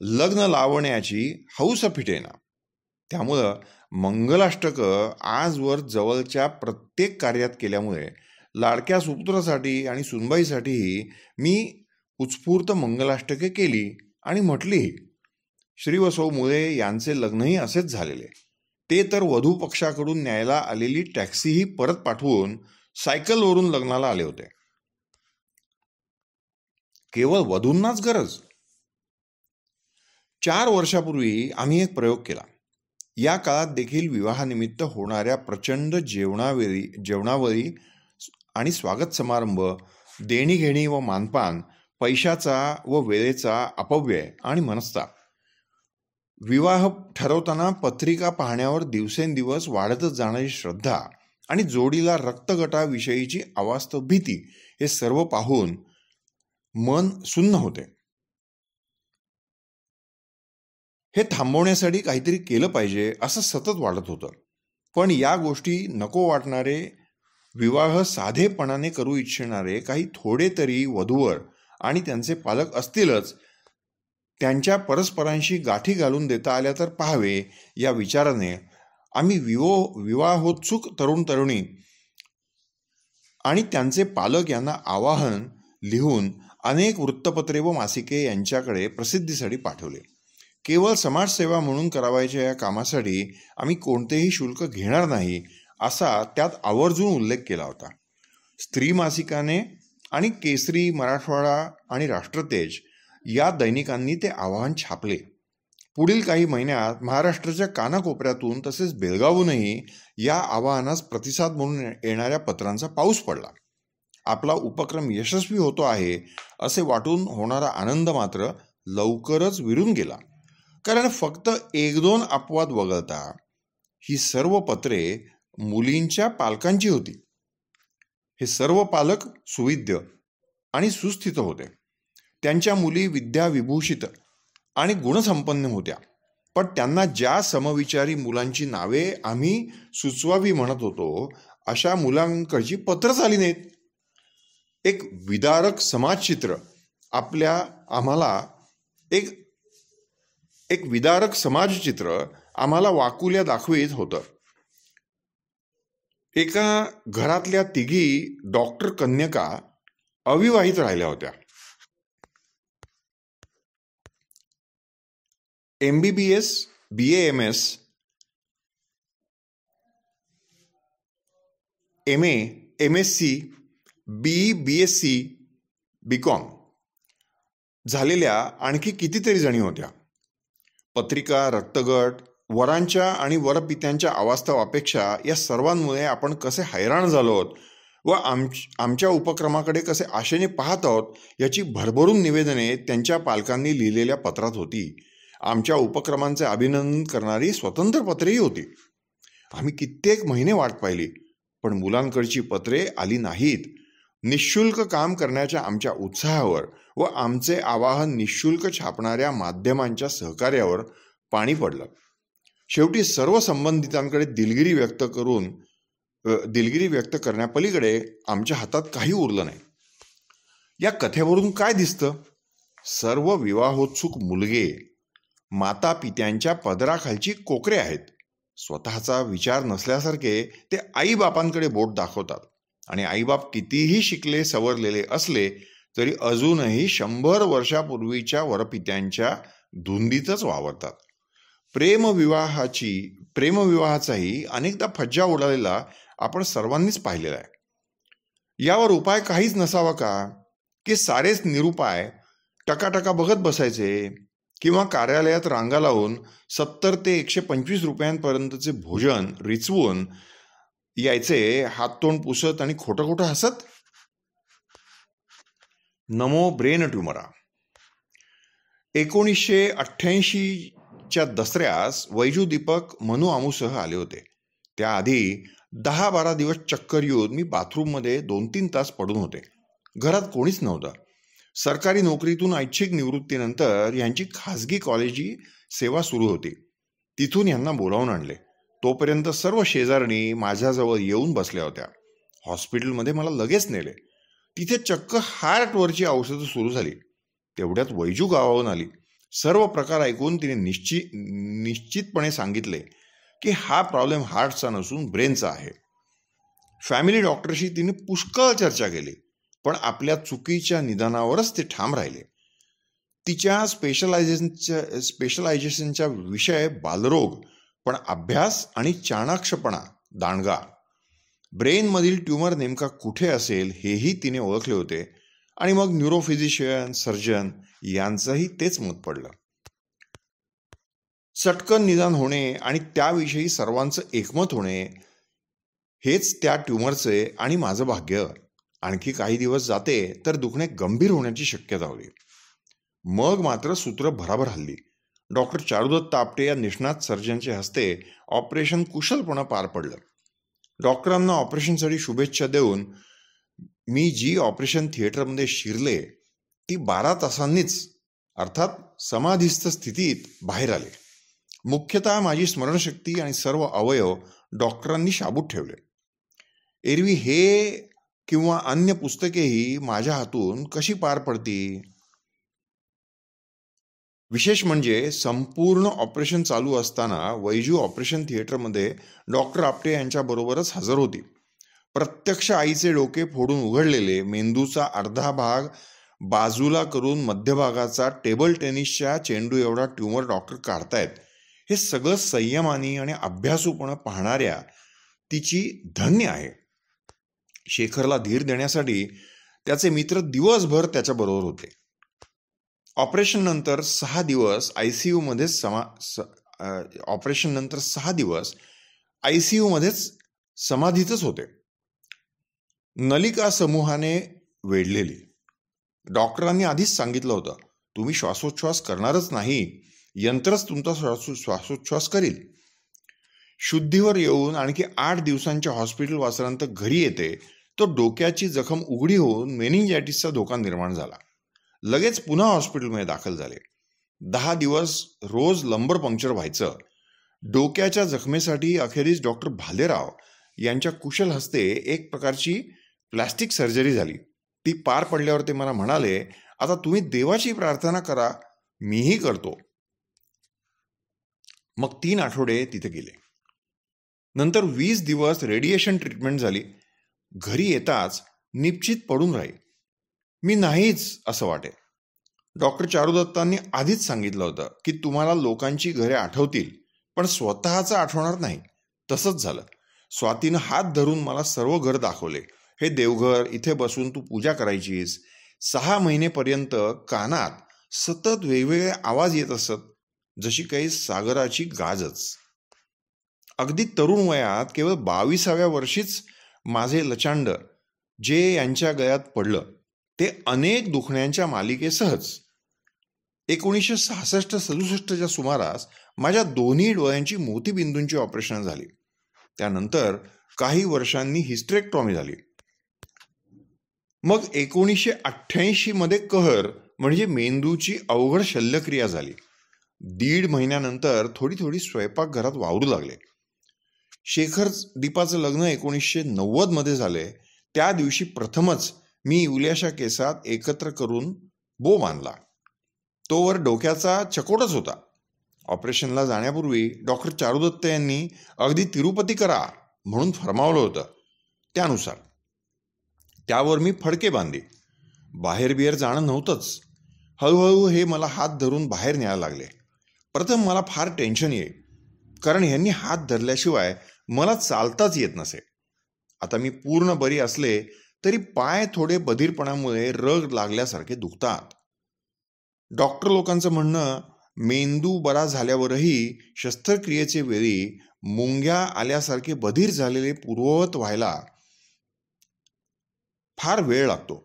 [SPEAKER 1] लग्न लावण्याची हौस फिटेना. त्यामुळं मंगलाष्टकं आजवर जवळच्या प्रत्येक कार्यात केल्यामुळे लाडक्या सुपुत्रासाठी आणि सुनबाईसाठीही मी उत्स्फूर्त मंगलाष्टके केली आणि म्हटलीही. श्रीवसो मुळे यांचे लग्नही असेच झालेले. ते तर वधू पक्षाकडून न्यायला आलेली टॅक्सीही परत पाठवून सायकलवरून लग्नाला आले होते. केवळ वधूंनाच गरज. 4 वर्षापूर्वी आम्ही एक प्रयोग केला. या काळात देखील विवाहानिमित्त होणाऱ्या प्रचंड जेवणावळी आणि स्वागत समारंभ, देणीघेणी व मानपान, पैशाचा व वेळेचा अपव्यय आणि मनस्ताप, विवाह ठरवताना पत्रिका पाहण्यावर दिवसेंदिवस वाढतच जाणारी श्रद्धा आणि जोडीला रक्तगटाविषयीची अवास्तव भीती, हे सर्व पाहून मन सुन्न होते. हे थांबवण्यासाठी काहीतरी केलं पाहिजे असं सतत वाटत होतं. पण या गोष्टी नको वाटणारे, विवाह साधेपणाने करू इच्छिणारे काही थोडे तरी वधूवर आणि त्यांचे पालक असतीलच. त्यांच्या परस्परांशी गाठी घालून देता आल्या तर पाहावे, या विचाराने आम्ही विवाहोत्सुक तरुण तरुणी आणि त्यांचे पालक यांना आवाहन लिहून अनेक वृत्तपत्रे व मासिके यांच्याकडे प्रसिद्धीसाठी पाठवले. केवळ समाजसेवा म्हणून करावयाच्या या कामासाठी आम्ही कोणतेही शुल्क घेणार नाही, असा त्यात आवर्जून उल्लेख केला होता. स्त्री मासिकाने आणि केसरी, मराठवाडा आणि राष्ट्रतेज या दैनिकांनी ते आवाहन छापले. पुढील काही महिन्यात महाराष्ट्राच्या कानाकोपऱ्यातून तसेच बेळगावहूनही या आवाहनास प्रतिसाद म्हणून येणाऱ्या पत्रांचा पाऊस पडला. आपला उपक्रम यशस्वी होतो आहे असे वाटून होणारा आनंद मात्र लवकरच विरून गेला. कारण फक्त 1-2 अपवाद वगळता ही सर्व पत्रे मुलींच्या पालकांची होती. हे सर्व पालक सुविद्य आणि सुस्थित होते. त्यांच्या मुली विद्याविभूषित आणि गुणसंपन्न होत्या. पण त्यांना ज्या समविचारी मुलांची नावे आम्ही सुचवावी म्हणत होतो, अशा मुलांकडची पत्रच आली नाहीत. एक विदारक समाजचित्र आम्हाला वाकुल्या दाखवीत होतं. एका घरातल्या 3 डॉक्टर कन्यका अविवाहित राहिल्या होत्या. MBBS, BAMS, MA, MSc, BE, BSc, BCom झालेल्या आणखी कितीतरी जणी होत्या. पत्रिका, रक्तगट, वरांच्या आणि वरपित्यांच्या अवास्तव अपेक्षा या सर्वांमुळे आपण कसे हैराण झालो आहोत व आमच्या उपक्रमाकडे कसे आशेने पाहत आहोत याची भरभरून निवेदने त्यांच्या पालकांनी लिहिलेल्या पत्रात होती. आमच्या उपक्रमांचे अभिनंदन करणारी स्वतंत्र पत्रेही होती. आम्ही कित्येक महिने वाट पाहिली, पण मुलांकडची पत्रे आली नाहीत. निःशुल्क काम करण्याच्या आमच्या उत्साहावर व आमचे आवाहन निःशुल्क छापणाऱ्या माध्यमांच्या सहकार्यावर पाणी पडलं. शेवटी सर्व संबंधितांकडे दिलगिरी व्यक्त करण्यापलीकडे आमच्या हातात काही उरलं नाही. या कथेवरून काय दिसतं? सर्व विवाहोत्सुक मुलगे माता पित्यांच्या पदराखालची कोकरे आहेत. स्वतःचा विचार नसल्यासारखे ते आईबापांकडे बोट दाखवतात आणि आईबाप कितीही शिकले सवरलेले असले तरी अजूनही 100 वर्षापूर्वीच्या वरपित्यांच्या धुंदीतच वावरतात. प्रेमविवाहाचाही अनेकदा फज्जा उडालेला आपण सर्वांनीच पाहिलेला आहे. यावर उपाय काहीच नसावा का? की सारेच निरुपाय टकाटका बघत बसायचे किंवा कार्यालयात रांगा लावून 70 ते 125 रुपयांपर्यंतचे भोजन रिचवून यायचे, हात तोंड पुसत आणि खोटं खोटं हसत? नमो ब्रेन ट्युमरा. 1988च्या दसऱ्यास वैजू दीपक मनू आमूसह आले होते. त्याआधी 10-12 दिवस चक्कर येऊन मी बाथरूममध्ये 2-3 तास पडून होते. घरात कोणीच नव्हतं. सरकारी नोकरीतून ऐच्छिक निवृत्तीनंतर यांची खासगी कॉलेजची सेवा सुरू होती. तिथून यांना बोलावून आणले. तोपर्यंत सर्व शेजारणी माझ्याजवळ येऊन बसल्या होत्या. हॉस्पिटलमध्ये मला लगेच नेले. तिथे चक्क हार्टवरची औषधं सुरू झाली. तेवढ्यात वैजू गावाहून आली. सर्व प्रकार ऐकून तिने निश्चितपणे सांगितले की हा प्रॉब्लेम हार्टचा नसून ब्रेनचा आहे. फॅमिली डॉक्टरशी तिने पुष्कळ चर्चा केली, पण आपल्या चुकीच्या निदानावरच ते ठाम राहिले. तिच्या स्पेशलायझेशनचा विषय बालरोग, पण अभ्यास आणि चाणाक्षपणा दांडगा. ब्रेनमधील ट्यूमर नेमका कुठे असेल हेही तिने ओळखले होते. आणि मग न्यूरोफिजिशियन, सर्जन यांचंही तेच मत पडलं. चटकन निदान होणे आणि त्याविषयी सर्वांचं एकमत होणे हेच त्या ट्यूमरचे आणि माझं भाग्य. आणखी काही दिवस जाते तर दुखणे गंभीर होण्याची शक्यता होती. मग मात्र सूत्र भराभर हल्ली. डॉक्टर चारुदत्त आपटे या निष्णात सर्जनच्या हस्ते ऑपरेशन कुशलपणे पार पडलं. डॉक्टरांना ऑपरेशनसाठी शुभेच्छा देऊन मी जी ऑपरेशन थिएटरमध्ये शिरले ती 12 तासांनीच अर्थात समाधिस्थ स्थितीत बाहेर आले. मुख्यतः माझी स्मरणशक्ती आणि सर्व अवयव डॉक्टरांनी शाबूत ठेवले. एरवी हे किंवा अन्य पुस्तकेही माझ्या हातून कशी पार पडती. विशेष म्हणजे संपूर्ण ऑपरेशन चालू असताना वैजू ऑपरेशन थिएटरमध्ये डॉक्टर आपटे यांच्या बरोबरच हजर होती. प्रत्यक्ष आईचे डोके फोडून उघडलेले, मेंदूचा अर्धा भाग बाजूला करून मध्यभागाचा टेबल टेनिसच्या चेंडू एवढा ट्यूमर डॉक्टर काढतायत. हे सगळं संयमानी आणि अभ्यासूपणे पाहणाऱ्या तिची धन्य आहे. शेखरला धीर देण्यासाठी त्याचे मित्र दिवसभर त्याच्याबरोबर होते. ऑपरेशन नंतर 6 दिवस आयसीयू मध्येच समाधीतच होते. नलिका समूहाने वेढलेली. डॉक्टरांनी आधीच सांगितलं होतं, तुम्ही श्वासोच्छ्वास करणारच नाही, यंत्रच तुमचा श्वासोच्छ्वास करील. शुद्धीवर येऊन आणखी 8 दिवसांच्या हॉस्पिटल वासानंतर घरी येते तो डोक्याची जखम उघडी होऊन मेनिंजायटिसचा धोका निर्माण झाला. लगेच पुन्हा हॉस्पिटलमध्ये दाखल झाले. 10 दिवस रोज लंबर पंक्चर व्हायचं. डोक्याच्या जखमेसाठी अखेरीस डॉक्टर भालेराव यांच्या कुशल हस्ते एक प्रकारची प्लास्टिक सर्जरी झाली. ती पार पडल्यावर ते मला म्हणाले, आता तुम्ही देवाची प्रार्थना करा, मीही करतो. मग 3 आठवडे तिथे गेले. नंतर 20 दिवस रेडिएशन ट्रीटमेंट झाली. घरी येताच निश्चित पडून राहील. मी नाहीच असं वाटे. डॉक्टर चारुदत्तांनी आधीच सांगितलं होतं की तुम्हाला लोकांची घरे आठवतील, पण स्वतःचं आठवणार नाही. तसंच झालं. स्वातीनं हात धरून मला सर्व घर दाखवले. हे देवघर, इथे बसून तू पूजा करायचीस. 6 महिनेपर्यंत कानात सतत वेगवेगळे आवाज येत असत, जशी काही सागराची गाजच. अगदी तरुण वयात केवळ 22व्या वर्षीच माझे लचांड जे यांच्या गळ्यात पडलं ते अनेक दुखण्यांच्या मालिकेसहज. 1966-67च्या सुमारास माझ्या दोन्ही डोळ्यांची मोतीबिंदूंची ऑपरेशन झाली. त्यानंतर काही वर्षांनी हिस्टेरेक्टॉमी झाली. मग 1988 मध्ये कहर म्हणजे मेंदूची अवघड शल्यक्रिया झाली. 1.5 महिन्यानंतर थोडी थोडी स्वयंपाकघरात वावरू लागले. शेखर दीपाचं लग्न 1990 मध्ये झाले. त्या दिवशी प्रथमच मी इवल्याशा केसात एकत्र करून बो बांधला. तोवर डोक्याचा चकोटच होता. ऑपरेशनला जाण्यापूर्वी डॉक्टर चारुदत्त यांनी अगदी तिरुपती करा म्हणून फरमावलं होतं. त्यानुसार त्यावर मी फडके बांधले. बाहेर बिहेर जाणं नव्हतंच. हळूहळू हे मला हात धरून बाहेर न्यायला लागले. प्रथम मला फार टेन्शन येईल, कारण ह्यांनी हात धरल्याशिवाय मला चालताच येत नसे. आता मी पूर्ण बरी असले तरी पाय थोडे बधीरपणामुळे रग लागल्यासारखे दुखतात. डॉक्टर लोकांचं म्हणणं, मेंदू बरा झाल्यावरही शस्त्रक्रियेचे वेळी मुंग्या आल्यासारखे बधीर झालेले पूर्ववत व्हायला फार वेळ लागतो.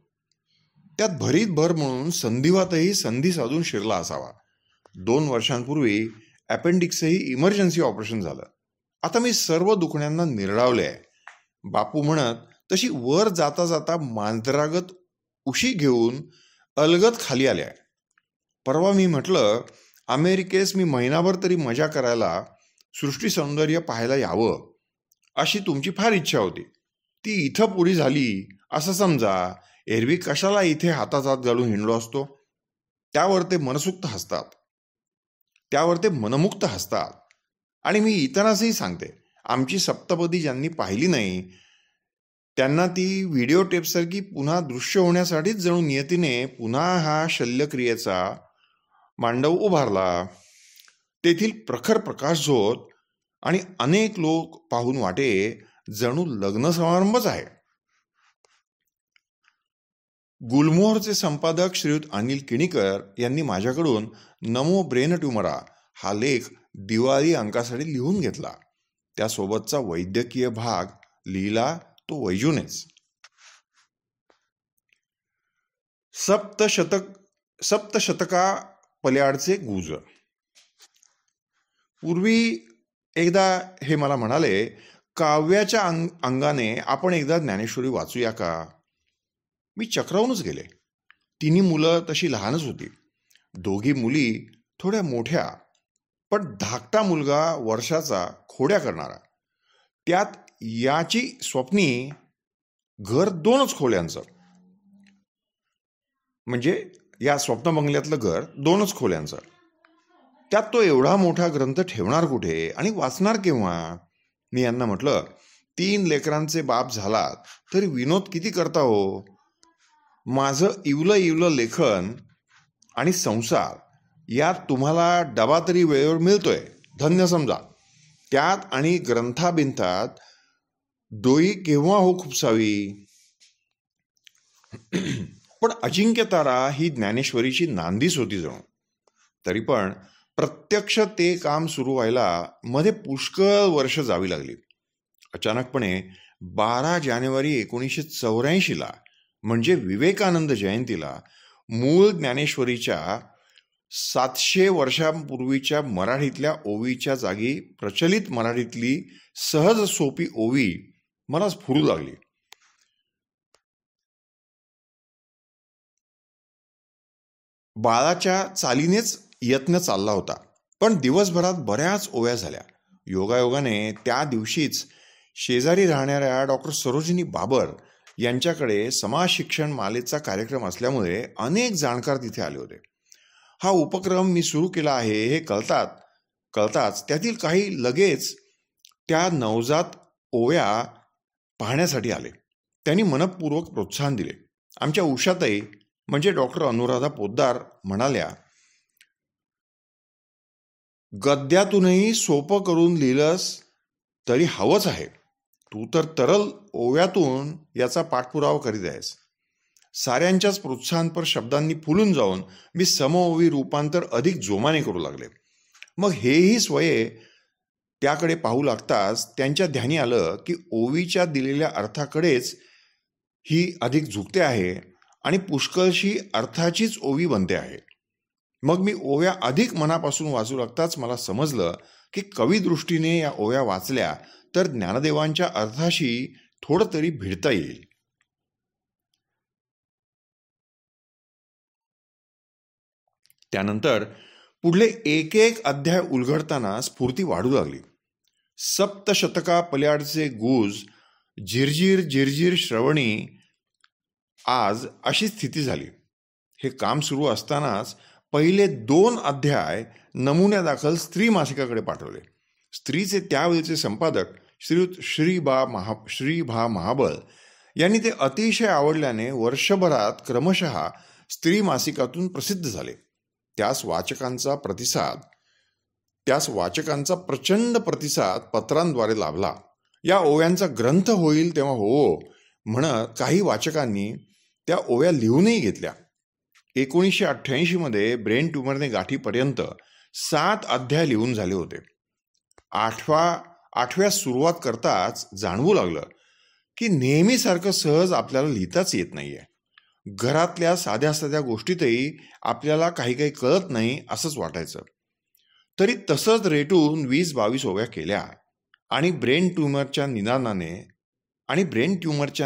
[SPEAKER 1] त्यात भरीत भर म्हणून संधिवातही संधी साधून शिरला असावा. 2 वर्षांपूर्वी अपेंडिक्सही इमर्जन्सी ऑपरेशन झालं. आता मी सर्व दुखण्यांना निरडावले आहे. बापू म्हणत तशी वर जाता जाता मांजरागत उशी घेऊन अलगद खाली आल्या. परवा मी म्हटलं अमेरिकेस मी महिनाभर तरी मजा करायला, सृष्टी सौंदर्य पाहायला यावं अशी तुमची फार इच्छा होती. ती इथं पुरी झाली असं समजा. एरवी कशाला इथे हातात हात घालून हिंडलो असतो. त्यावर ते मनमुक्त हसतात. आणि मी इतरांसही सांगते, आमची सप्तपदी ज्यांनी पाहिली नाही त्यांना ती व्हिडिओ टेपसारखी पुन्हा दृश्य होण्यासाठीच जणू नियतीने पुन्हा हा शल्यक्रियेचा मांडव उभारला. तेथील प्रखर प्रकाशझोत आणि अनेक लोक पाहून वाटे जणू लग्न समारंभच आहे. गुलमोहरचे संपादक श्रीयुत अनिल किणीकर यांनी माझ्याकडून नमो ब्रेन ट्युमरा हा लेख दिवाळी अंकासाठी लिहून घेतला. त्यासोबतचा वैद्यकीय भाग लिहिला तो वैजूनेच. सप्तशतका पल्याडचे गुज. पूर्वी एकदा हे मला म्हणाले, काव्याच्या अंगाने आपण एकदा ज्ञानेश्वरी वाचूया का. मी चक्रावूनच गेले. तिन्ही मुलं तशी लहानच होती. दोघी मुली थोड्या मोठ्या, पण धाकटा मुलगा वर्षाचा, खोड्या करणारा. त्यात याची स्वप्नी घर 2च खोल्यांचं. म्हणजे या स्वप्न बंगल्यातलं घर 2च खोल्यांचं. त्यात तो एवढा मोठा ग्रंथ ठेवणार कुठे आणि वाचणार केव्हा. मी यांना म्हटलं, 3 लेकरांचे बाप झालात तरी विनोद किती करता हो. माझं इवलं लेखन आणि संसार यात तुम्हाला डबा तरी वेळेवर मिळतोय, धन्य समजा. त्यात आणि ग्रंथाबिंथात डोई केव्हा हो खुपसावी. पण अजिंक्यतारा ही ज्ञानेश्वरीची नांदीच होती जणू. तरी पण प्रत्यक्ष ते काम सुरू व्हायला मध्ये पुष्कळ वर्ष जावी लागली. अचानकपणे 12 जानेवारी 1984 म्हणजे विवेकानंद जयंतीला मूळ ज्ञानेश्वरीच्या 700 वर्षांपूर्वीच्या मराठीतल्या ओवीच्या जागी प्रचलित मराठीतली सहज सोपी ओवी मला स्फुरू लागली. बाळाच्या चालीनेच यत्न चालला होता. पण दिवसभरात बऱ्याच ओव्या झाल्या. योगायोगाने त्या दिवशीच शेजारी राहणाऱ्या डॉक्टर सरोजिनी बाबर यांच्याकडे समाज शिक्षण मालेचा कार्यक्रम असल्यामुळे अनेक जाणकार तिथे आले होते. हा उपक्रम मी सुरू केला आहे हे कळताच त्यातील काही लगेच त्या नवजात ओव्या पाहण्यासाठी आले. त्यांनी मनपूर्वक प्रोत्साहन दिले. आमच्या उषाताई म्हणजे डॉक्टर अनुराधा पोद्दार म्हणाल्या, गद्यातूनही सोपं करून लिहिलंस तरी हवंच आहे. तू तर तरल ओव्यातून याचा पाठपुरावा करीत आहेस. साऱ्यांच्याच प्रोत्साहनपर शब्दांनी फुलून जाऊन मी समओवी रूपांतर अधिक जोमाने करू लागले. मग हेही स्वये त्याकडे पाहू लागताच त्यांच्या ध्यानी आलं की ओवीच्या दिलेल्या अर्थाकडेच ही अधिक झुकते आहे आणि पुष्कळशी अर्थाचीच ओवी बनते आहे. मग मी ओव्या अधिक मनापासून वाचू लागताच मला समजलं की कविदृष्टीने या ओव्या वाचल्या तर ज्ञानदेवांच्या अर्थाशी थोडं तरी भिडता येईल. त्यानंतर पुढले एक अध्याय उलगडताना स्फूर्ती वाढू लागली. सप्तशतका पल्याडचे गुज झिरझिर श्रवणी आज अशी स्थिती झाली. हे काम सुरू असतानाच पहिले 2 अध्याय नमुन्यादाखल स्त्री मासिकाकडे पाठवले. स्त्रीचे त्यावेळेचे संपादक श्रीयुत श्री भा महाबळ यांनी ते अतिशय आवडल्याने वर्षभरात क्रमशः स्त्री मासिकातून प्रसिद्ध झाले. त्यास वाचकांचा प्रचंड प्रतिसाद पत्रांद्वारे लाभला. या ओव्यांचा ग्रंथ होईल तेव्हा हो म्हणत काही वाचकांनी त्या ओव्या लिहूनही घेतल्या. 1988 ब्रेन ट्युमरने गाठीपर्यंत 7 अध्याय लिहून झाले होते. 8व्या सुरुवात करताच जाणवू लागलं की नेहमीसारखं सहज आपल्याला लिहिताच येत नाहीये. घरातल्या साध्या गोष्टीतही आपल्याला काही कळत नाही असंच वाटायचं. तरी तसंच रेटून 20-22 ओव्या केल्या आणि ब्रेन ट्युमरच्या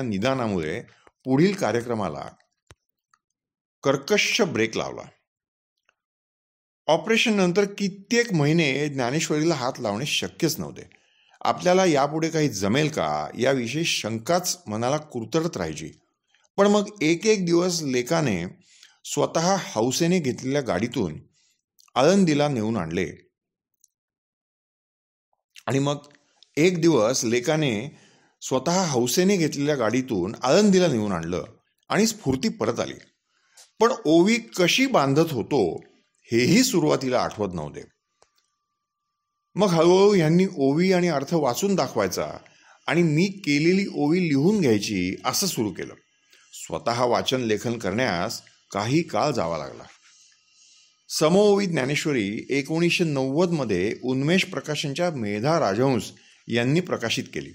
[SPEAKER 1] निदानामुळे पुढील कार्यक्रमाला कर्कश ब्रेक लावला. ऑपरेशन नंतर कित्येक महिने ज्ञानेश्वरीला हात लावणे शक्यच नव्हते. आपल्याला यापुढे काही जमेल का याविषयी शंकाच मनाला कुरतडत राहायची. पण मग एक एक दिवस लेकाने स्वतः हौसेने घेतलेल्या गाडीतून आळंदीला नेऊन आणले. आणि मग एक दिवस लेकाने स्वतः हौसेने घेतलेल्या गाडीतून आळंदीला नेऊन आणलं आणि स्फूर्ती परत आली. पण ओवी कशी बांधत होतो हेही सुरुवातीला आठवत नव्हते. मग हळूहळू ह्यांनी ओवी आणि अर्थ वाचून दाखवायचा आणि मी केलेली ओवी लिहून घ्यायची असं सुरू केलं. स्वतः वाचन लेखन करण्यास काही काळ जावा लागला. समओवी ज्ञानेश्वरी 1990 मध्ये उन्मेष प्रकाशनच्या मेधा राजहंस यांनी प्रकाशित केली.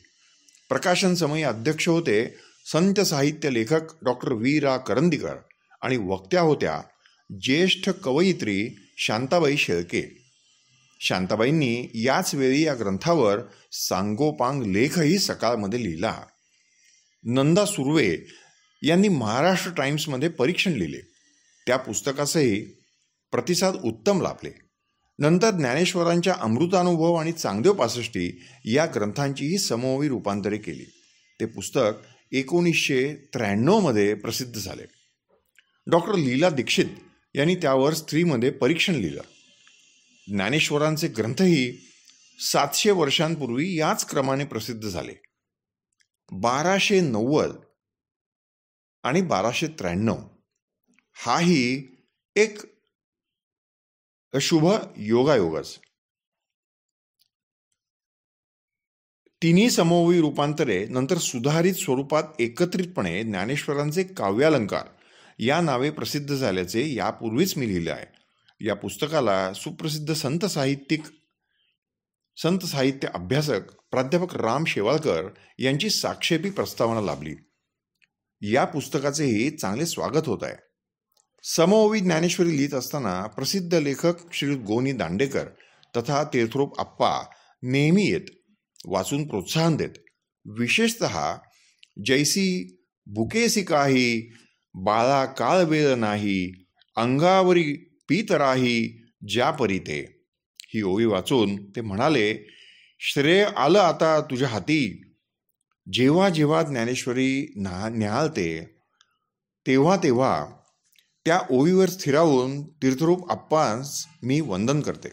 [SPEAKER 1] प्रकाशन समयी अध्यक्ष होते संत साहित्य लेखक डॉक्टर वी रा करंदीकर आणि वक्त्या होत्या ज्येष्ठ कवयित्री शांताबाई शेळके. शांताबाईंनी याच वेळी या ग्रंथावर सांगोपांग लेखही सकाळमध्ये लिहिला. नंदा सुर्वे यांनी महाराष्ट्र टाइम्समध्ये परीक्षण लिहिले. त्या पुस्तकासही प्रतिसाद उत्तम लाभले. नंतर ज्ञानेश्वरांच्या अमृतानुभव आणि चांगदेव पासष्टी या ग्रंथांचीही समओवी रूपांतरे केली. ते पुस्तक 1993 मध्ये प्रसिद्ध झाले. डॉक्टर लीला दीक्षित यांनी त्यावर स्त्रीमध्ये परीक्षण लिहिलं. ज्ञानेश्वरांचे ग्रंथही 700 वर्षांपूर्वी याच क्रमाने प्रसिद्ध झाले. 1290 आणि 1293 हाही एक शुभ योगायोगच. तिन्ही समओवी रूपांतरे नंतर सुधारित स्वरूपात एकत्रितपणे ज्ञानेश्वरांचे काव्यालंकार या नावे प्रसिद्ध झाल्याचे यापूर्वीच मी लिहिले आहे. या पुस्तकाला सुप्रसिद्ध संत साहित्य अभ्यासक प्राध्यापक राम शेवाळकर यांची साक्षेपी प्रस्तावना लाभली. या पुस्तकाचेही चांगले स्वागत होत आहे. समओवी ज्ञानेश्वरी लिहित असताना प्रसिद्ध लेखक श्री गोनी दांडेकर तथा तीर्थरूप आप्पा नेहमी येत, वाचून प्रोत्साहन देत. विशेषतः जैसी भुकेसी काही, बाळा काळ वेळ नाही, अंगावरी पीत राही ज्या परी ते, ही ओवी वाचून ते म्हणाले, श्रेय आलं आता तुझ्या हाती. जेव्हा जेव्हा ज्ञानेश्वरी न्याहाळते तेव्हा तेव्हा त्या ओवीवर स्थिरावून तीर्थरूप आप्पांस मी वंदन करते.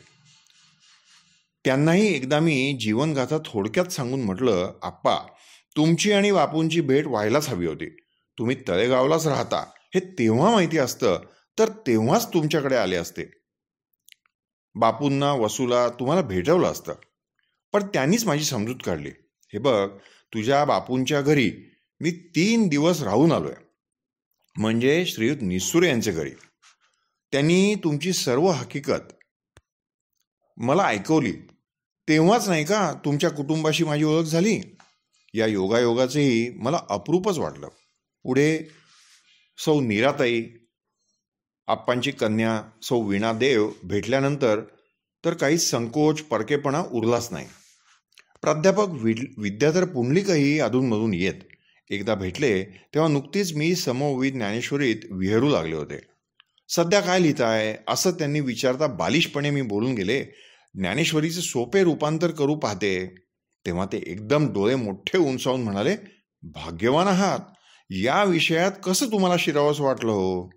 [SPEAKER 1] त्यांनाही एकदा मी जीवनगाथा थोडक्यात सांगून म्हटलं, आप्पा, तुमची आणि बापूंची भेट व्हायलाच हवी होती. तुम्ही तळेगावलाच राहता हे तेव्हा माहिती असतं तर तेव्हाच तुमच्याकडे आले असते. बापूंना वसूला तुम्हाला भेटवलं असतं. पण त्यांनीच माझी समजूत काढली. हे बघ, तुझ्या बापूंच्या घरी मी 3 दिवस राहून आलोय, म्हणजे श्रीयुत निसुरे यांच्या घरी. त्यांनी तुमची सर्व हकीकत मला ऐकवली. तेव्हाच नाही का तुमच्या कुटुंबाशी माझी ओळख झाली. या योगायोगाचेही मला अप्रूपच वाटलं. पुढे सौ नीराताई, आप्पांची कन्या सौ वीणादेव भेटल्यानंतर तर काही संकोच परकेपणा उरलाच नाही. प्राध्यापक विद्याधर पुंडलिकही अधूनमधून येत. एकदा भेटले तेव्हा नुकतीच मी समओवी ज्ञानेश्वरीत विहरू लागले होते. सध्या काय लिहिताय असं त्यांनी विचारता बालिशपणे मी बोलून गेले, ज्ञानेश्वरीचे सोपे रूपांतर करू पाहते. तेव्हा ते एकदम डोळे मोठे उंचावून म्हणाले, भाग्यवान आहात. या विषयात कसं तुम्हाला शिरावंसं वाटलं हो?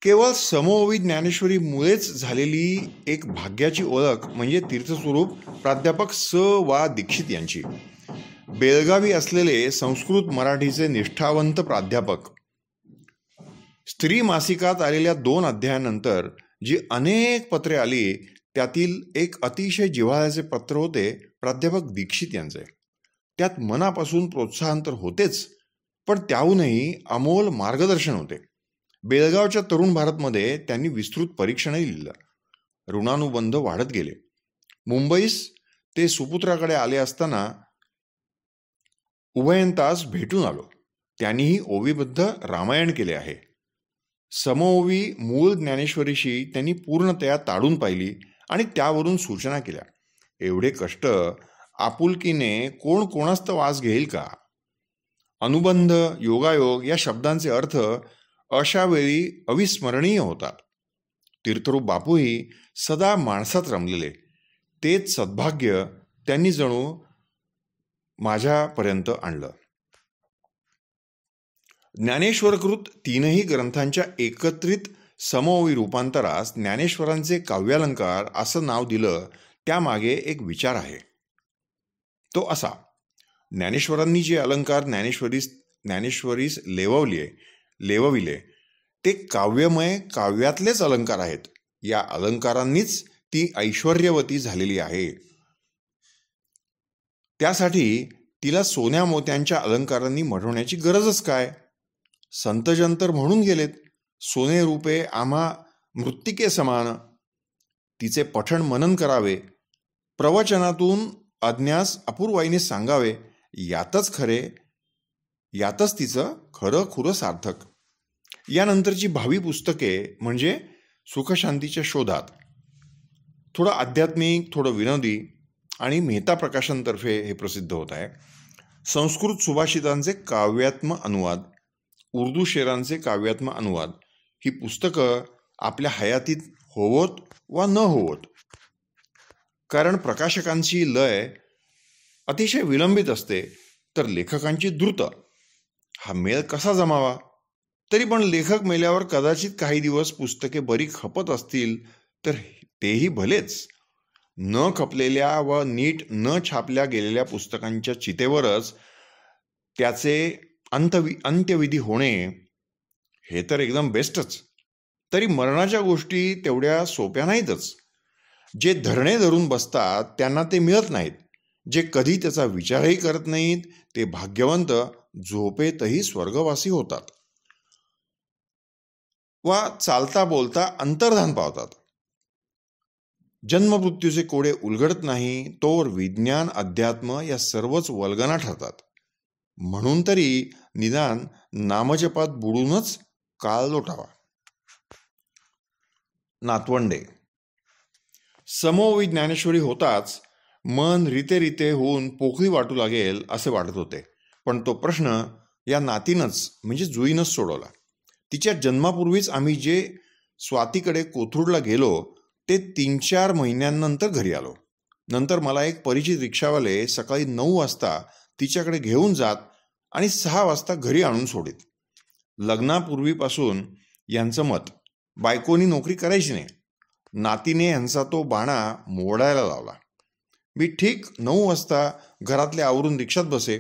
[SPEAKER 1] केवळ समओवी ज्ञानेश्वरी मुळेच झालेली एक भाग्याची ओळख म्हणजे तीर्थस्वरूप प्राध्यापक स वा दीक्षित यांची. बेळगावी असलेले संस्कृत मराठीचे निष्ठावंत प्राध्यापक. स्त्री मासिकात आलेल्या 2 अध्यायानंतर जी अनेक पत्रे आली त्यातील एक अतिशय जिव्हाळ्याचे पत्र होते प्राध्यापक दीक्षित यांचे. त्यात मनापासून प्रोत्साहन तर होतेच, पण त्याहूनही अमोल मार्गदर्शन होते. बेळगावच्या तरुण भारतमध्ये त्यांनी विस्तृत परीक्षणही लिहिलं. ऋणानुबंध वाढत गेले. मुंबईस ते सुपुत्राकडे आले असताना उभयंतास भेटून आलो. त्यांनीही ओवीबद्ध रामायण केले आहे. समओवी मूळ ज्ञानेश्वरीशी त्यांनी पूर्णतया ताडून पाहिली आणि त्यावरून सूचना केल्या. एवढे कष्ट आपुलकीने कोण कोणास्त वास घेईल का? अनुबंध, योगायोग या शब्दांचे अर्थ अशा वेळी अविस्मरणीय होतात. तीर्थरूप बापूही सदा माणसात रमलेले. तेच सद्भाग्य त्यांनी जणू माझ्यापर्यंत आणलं. ज्ञानेश्वरकृत तीनही ग्रंथांच्या एकत्रित समओवी रूपांतरास ज्ञानेश्वरांचे काव्यालंकार असं नाव दिलं. त्यामागे एक विचार आहे. तो असा: ज्ञानेश्वरांनी जे अलंकार ज्ञानेश्वरीस लेवविले ते काव्यमय काव्यातलेच अलंकार आहेत. या अलंकारांनीच ती ऐश्वर्यवती झालेली आहे. त्यासाठी तिला सोन्या मोत्यांच्या अलंकारांनी मढवण्याची गरजच काय? संतजन तर म्हणून गेलेत, सोने रूपे आम्हा मृत्तिके समान. तिचे पठण मनन करावे, प्रवचनातून अज्ञास अपूर्वाईने सांगावे. यातच तिचं खरं खुरं सार्थक. यानंतरची भावी पुस्तके म्हणजे सुखशांतीच्या शोधात, थोडं आध्यात्मिक, थोडं विनोदी आणि मेहता प्रकाशनतर्फे हे प्रसिद्ध होत आहे. संस्कृत सुभाषितांचे काव्यात्म अनुवाद, उर्दू शेरांचे काव्यात्म अनुवाद ही पुस्तकं आपल्या हयातीत होवोत वा न होवोत. कारण प्रकाशकांची लय अतिशय विलंबित असते तर लेखकांची द्रुत. हा मेळ कसा जमावा? तरी पण लेखक मेल्यावर कदाचित काही दिवस पुस्तके बरी खपत असतील तर तेही भलेच. न खपलेल्या व नीट न छापल्या गेलेल्या पुस्तकांच्या चितेवरच त्याचे अंत्यविधी होणे हे तर एकदम बेस्टच. तरी मरणाच्या गोष्टी तेवढ्या सोप्या नाहीतच. जे धरणे धरून बसतात त्यांना ते मिळत नाहीत. जे कधी त्याचा विचारही करत नाहीत ते भाग्यवंत झोपेतही स्वर्गवासी होतात वा चालता बोलता अंतर्धान पावतात. जन्ममृत्यूचे कोडे उलगडत नाही तोवर विज्ञान, अध्यात्म या सर्वच वल्गना ठरतात. म्हणून तरी निदान नामजपात बुडूनच काळ लोटावा. नातवंडे. समओवी ज्ञानेश्वरी होताच मन रिते होऊन पोकळी वाटू लागेल असे वाटत होते. पण तो प्रश्न या नातीनच म्हणजे जुईनच सोडवला. तिच्या जन्मापूर्वीच आम्ही जे स्वातीकडे कोथरूडला गेलो ते 3-4 महिन्यांनंतर घरी आलो. नंतर मला एक परिचित रिक्षावाले सकाळी 9 वाजता तिच्याकडे घेऊन जात आणि 6 वाजता घरी आणून सोडित. लग्नापूर्वीपासून यांचं मत, बायकोनी नोकरी करायची नाही. नातीने यांचा तो बाणा मोडायला लावला. मी ठीक 9 वाजता घरातले आवरून रिक्षात बसे.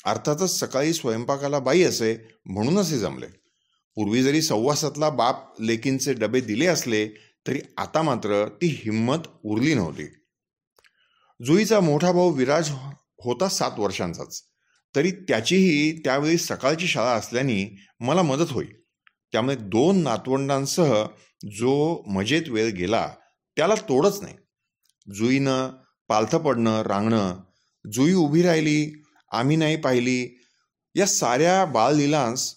[SPEAKER 1] अर्थातच सकाळी स्वयंपाकाला बाई असे म्हणूनच हे जमले. पूर्वी जरी 7:15 बाप लेकींचे डबे दिले असले तरी आता मात्र ती हिंमत उरली नव्हती. जुईचा मोठा भाऊ विराज होता 7 वर्षांचाच. तरी त्याचीही त्यावेळी सकाळची शाळा असल्याने मला मदत होई. त्यामुळे 2 नातवंडांसह जो मजेत वेळ गेला त्याला तोडच नाही. जुईनं पालथं पडणं, रांगणं, जुई उभी राहिली, आम्ही नाही पाहिली, या साऱ्या बाललीलांस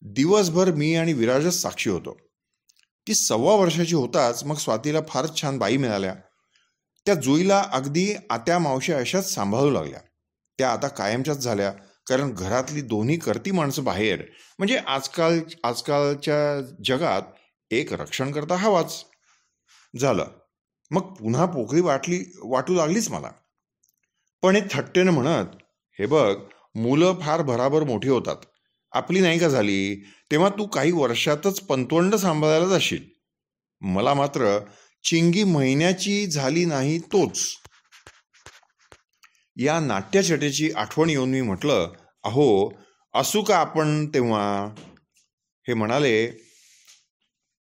[SPEAKER 1] दिवसभर मी आणि विराजच साक्षी होतो. ती 1.25 वर्षाची होताच मग स्वातीला फारच छान बाई मिळाल्या. त्या जुईला अगदी आत्या मावशी अशाच सांभाळू लागल्या. त्या आता कायमच्याच झाल्या. कारण घरातली दोन्ही करती माणसं बाहेर, म्हणजे आजकालच्या जगात एक रक्षणकर्ता हवाच. झालं. मग पुन्हा पोकळी वाटू लागलीच मला. पण हे थट्टेनं म्हणत, हे बघ, मुलं फार भराभर मोठी होतात. आपली नाही का झाली तेव्हा तू काही वर्षातच पंतवंड सांभाळायला जाशील. मला मात्र चिंगी महिन्याची झाली नाही तोच. या नाट्यछटेची आठवण येऊन मी म्हटलं, अहो असू का आपण तेव्हा? हे म्हणाले,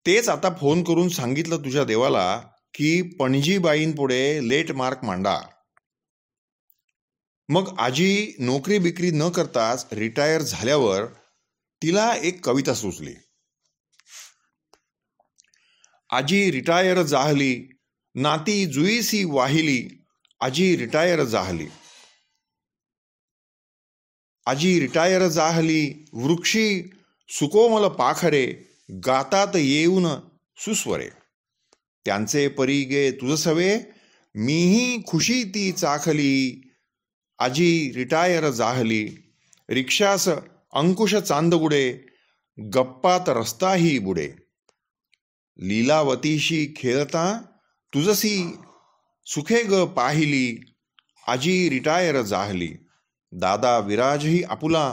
[SPEAKER 1] तेच आता फोन करून सांगितलं तुझ्या देवाला की पणजीबाईंपुढे लेट मार्क मांडा. मग आजी नोकरी बिक्री न करताच रिटायर झाल्यावर तिला एक कविता सुचली. आजी रिटायर जाहली, नाती जुईसी वाहिली, आजी रिटायर जाहली. आजी रिटायर जाहली, वृक्षी सुकोमल पाखरे, गातात येऊन सुस्वरे. त्यांचे परी गे तुझसवे, मीही खुशी ती चाखली, आजी रिटायर जाहली. रिक्षास अंकुश चांदगुडे, गप्पात रस्ताही बुडे. लीलावतीशी खेळता तुझसी सुखे ग पाहिली, आजी रिटायर जाहली. दादा विराजही आपुला,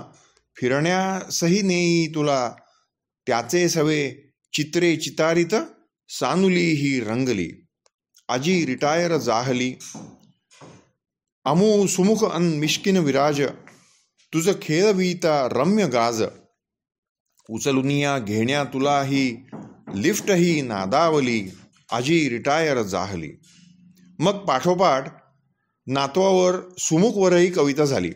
[SPEAKER 1] फिरण्यासही नेई तुला. त्याचे सवे चित्रे चितारित, सानुली ही रंगली. आजी रिटायर जाहली. अमू सुमुख अन मिश्किन विराज, तुझ खेळविता रम्य गाज. उचलुनिया घेण्या तुलाही, लिफ्टही नादावली. आजी रिटायर जाहली. मग पाठोपाठ नातवावर सुमुखवरही कविता झाली.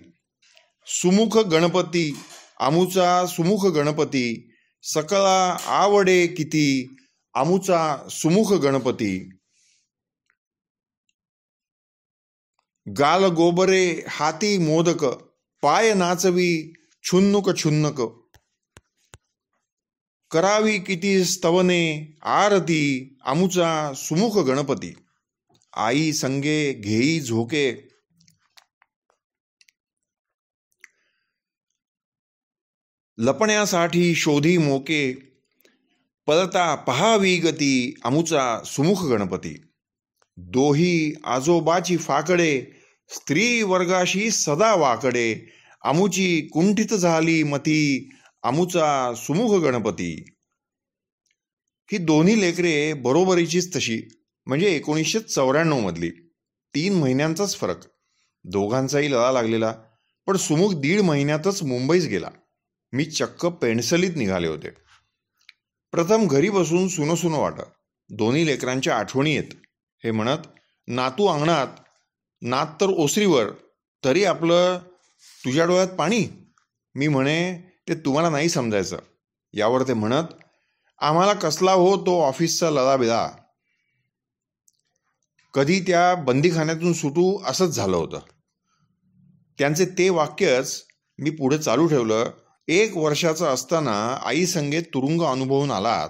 [SPEAKER 1] सुमुख गणपती, आमुचा सुमुख गणपती, सकला आवडे किती, आमुचा सुमुख गणपती. गाल गोबरे हाती मोदक, पाय नाचवी छुन्नुक छुन्नक. करावी किती स्तवने आरती, आमुचा सुमुख गणपती. आई संगे घेई झोके, लपण्यासाठी शोधी मोके. पळता पहावी गती, आमुचा सुमुख गणपती. दोही आजोबाची फाकडे, स्त्री वर्गाशी सदा वाकडे. आमुची कुंठित झाली मती, आमुचा सुमुख गणपती. ही दोन्ही लेकरे बरोबरीचीच तशी, म्हणजे 1994 मधली. 3 महिन्यांचाच फरक. दोघांचाही लळा लागलेला. पण सुमुख 1.5 महिन्यातच मुंबईस गेला. मी चक्क पेन्सलीत निघाले होते. प्रथम घरी बसून सुनं सुनं वाटत. दोन्ही लेकरांच्या आठवणी येत. हे म्हणत, नातू अंगणात, नात तर ओसरीवर, तरी आपलं तुझ्या डोळ्यात पाणी. मी म्हणे, ते तुम्हाला नाही समजायचं. यावर ते म्हणत, आम्हाला कसला हो तो ऑफिसचा लळाबिळा. कधी त्या बंदीखान्यातून सुटू असंच झालं होतं. त्यांचे ते वाक्यच मी पुढे चालू ठेवलं. 1 वर्षाचा असताना आई संगे तुरुंग अनुभवून आलात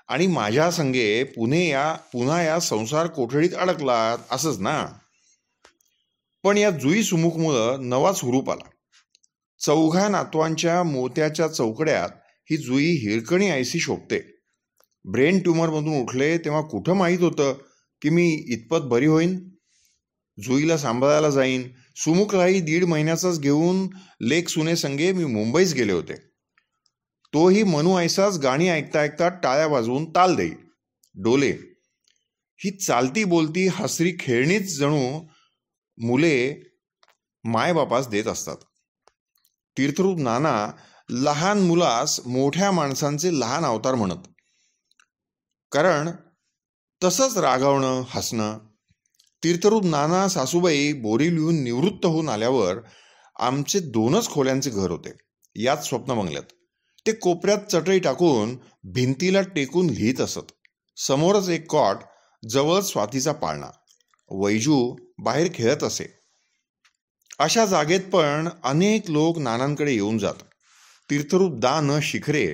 [SPEAKER 1] आणि माझ्या संगे पुन्हा या संसार कोठडीत अडकलात, असंच ना. पण या जुई सुमुखमुळं नवाच हुरूप आला. 4 नातवांच्या मोत्याच्या चौकड्यात ही जुई हिरकणी आयसी शोभते. ब्रेन ट्यूमरमधून उठले तेव्हा कुठं माहीत होतं की मी इतपत बरी होईन. जुईला सांभाळायला जाईन. सुमुखलाही 1.5 महिन्याचाच घेऊन लेक सुने संगे मी मुंबईस गेले होते. तोही मनू ऐसाच गाणी ऐकता ऐकता टाळ्या वाजवून ताल देई. डोले. ही चालती बोलती हसरी खेळणीच जणू मुले मायबापास देत असतात. तीर्थरूप नाना लहान मुलास मोठ्या माणसांचे लहान अवतार म्हणत. कारण तसंच रागावणं, हसणं. तीर्थरूप नाना सासूबाई बोरिवलीहून निवृत्त होऊन आल्यावर आमचे 2च खोल्यांचे घर होते, याच स्वप्न बंगल्यात. ते कोपऱ्यात चटई टाकून भिंतीला टेकून लिहित असत. समोरच एक कॉट, जवळ स्वातीचा पाळणा. वैजू बाहेर खेळत असे. अशा जागेत पण अनेक लोक नानांकडे येऊन जात. तीर्थरूप दा न शिखरे,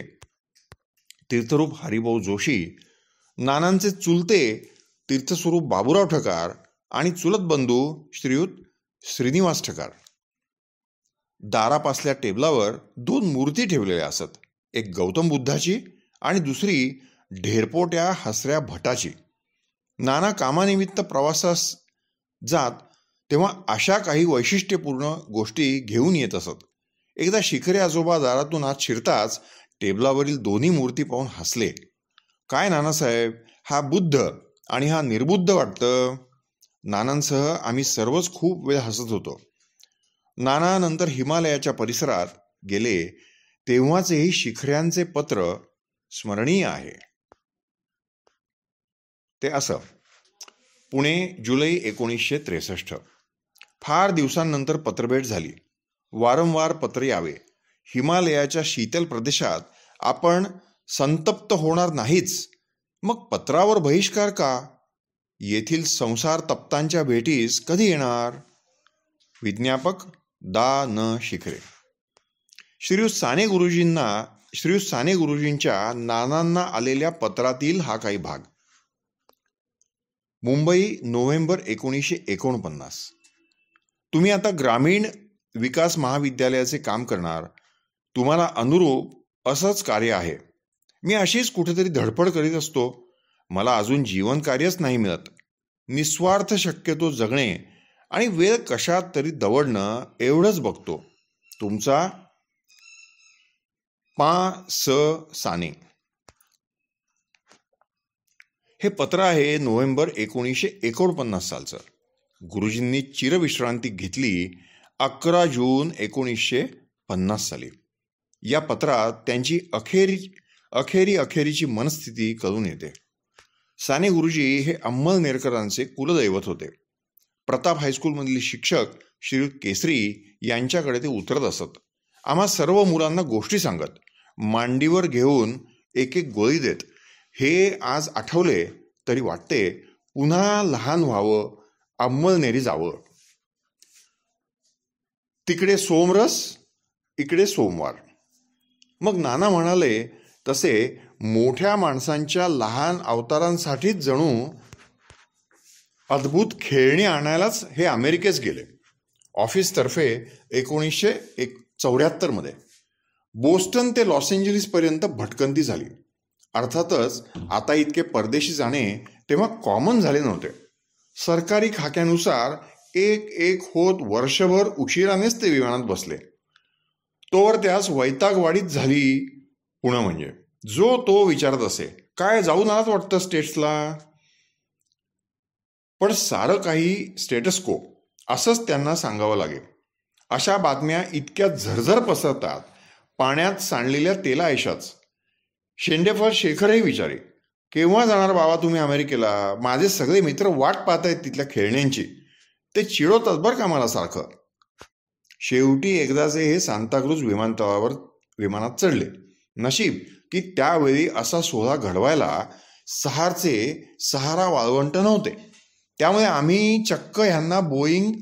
[SPEAKER 1] तीर्थरूप हरिभाऊ जोशी, नानांचे चुलते तीर्थस्वरूप बाबूराव ठकार आणि चुलत बंधू श्रीयुत श्रीनिवास ठकार. दारापासल्या टेबलावर 2 मूर्ती ठेवलेल्या असत. एक गौतम बुद्धाची आणि दुसरी ढेरपोट्या हसऱ्या भटाची. नाना कामानिमित्त प्रवासास जात तेव्हा अशा काही वैशिष्ट्यपूर्ण गोष्टी घेऊन येत असत. एकदा शिखरे आजोबा दारातून आत शिरताच टेबलावरील 2 मूर्ती पाहून हसले. काय नानासाहेब, हा बुद्ध आणि हा निर्बुद्ध वाटतं. नानांसह आम्ही सर्वच खूप वेळ हसत होतो. नाना नंतर हिमालयाच्या परिसरात गेले तेव्हाचेही शिखऱ्यांचे पत्र स्मरणीय आहे. ते असं. पुणे, जुलै 1963. फार दिवसांनंतर पत्रभेट झाली. वारंवार पत्र यावे. हिमालयाच्या शीतल प्रदेशात आपण संतप्त होणार नाहीच, मग पत्रावर बहिष्कार का? येथील संसार तप्तांच्या भेटीस कधी येणार? विज्ञापक दा न शिखरे. श्रीयुत साने गुरुजींच्या नानांना आलेल्या पत्रातील हा काही भाग. मुंबई, नोव्हेंबर 1949. तुम्ही आता ग्रामीण विकास महाविद्यालयाचे काम करणार तुम्हाला अनुरूप असंच कार्य आहे. मी अशीच कुठेतरी धडपड करीत असतो. मला अजून जीवन कार्यच नाही मिळत. निस्वार्थ शक्यतो जगणे आणि वेळ कशात तरी दवडणं एवढंच बघतो. तुमचा पा. साने. हे पत्र आहे नोव्हेंबर 1949 सालचं. गुरुजींनी चिरविश्रांती घेतली 11 जून 1950 साली. या पत्रात त्यांची अखेरीची मनस्थिती कळून येते. साने गुरुजी हे अंमळनेरकरांचे कुलदैवत होते. प्रताप हायस्कूलमधील शिक्षक श्रीयुत केसरी यांच्याकडे ते उतरत असत. आम्हा सर्व मुलांना गोष्टी सांगत, मांडीवर घेऊन एक एक गोळी देत. हे आज आठवले तरी वाटते पुन्हा लहान व्हावं, अंमळनेरी जावं. तिकडे सोमरस, इकडे सोमवार. मग नाना म्हणाले तसे मोठ्या माणसांच्या लहान अवतारांसाठीच जणू अद्भुत खेळणी आणायलाच हे अमेरिकेस गेले. ऑफिसतर्फे 1974 मध्ये बोस्टन ते लॉस एंजलिस पर्यंत भटकंती झाली. अर्थातच आता इतके परदेशी जाणे तेव्हा कॉमन झाले नव्हते. सरकारी खाक्यानुसार एक होत वर्षभर उशिरानेच ते विमानात बसले. तोवर त्यास वैतागवाडीच झाली. पुणे म्हणजे जो तो विचारत असे, काय जाऊन आलात वाटतं स्टेट्सला. पण सारं काही स्टेटस को असंच त्यांना सांगावं लागेल. अशा बातम्या इतक्या झरझर पसरतात, पाण्यात सांडलेल्या तेला ऐशाच. शेंडेफळ शेखरही विचारे, केव्हा जाणार बाबा तुम्ही अमेरिकेला. माझे सगळे मित्र वाट पाहतायत तिथल्या खेळण्यांची. ते चिडवतात बरं का मला सारखं. शेवटी एकदाचे हे सांताक्रूज विमानतळावर विमानात चढले. नशीब की त्यावेळी असा सोहळा घडवायला सहारा वाळवंट नव्हते. त्यामुळे आम्ही चक्क ह्यांना बोईंग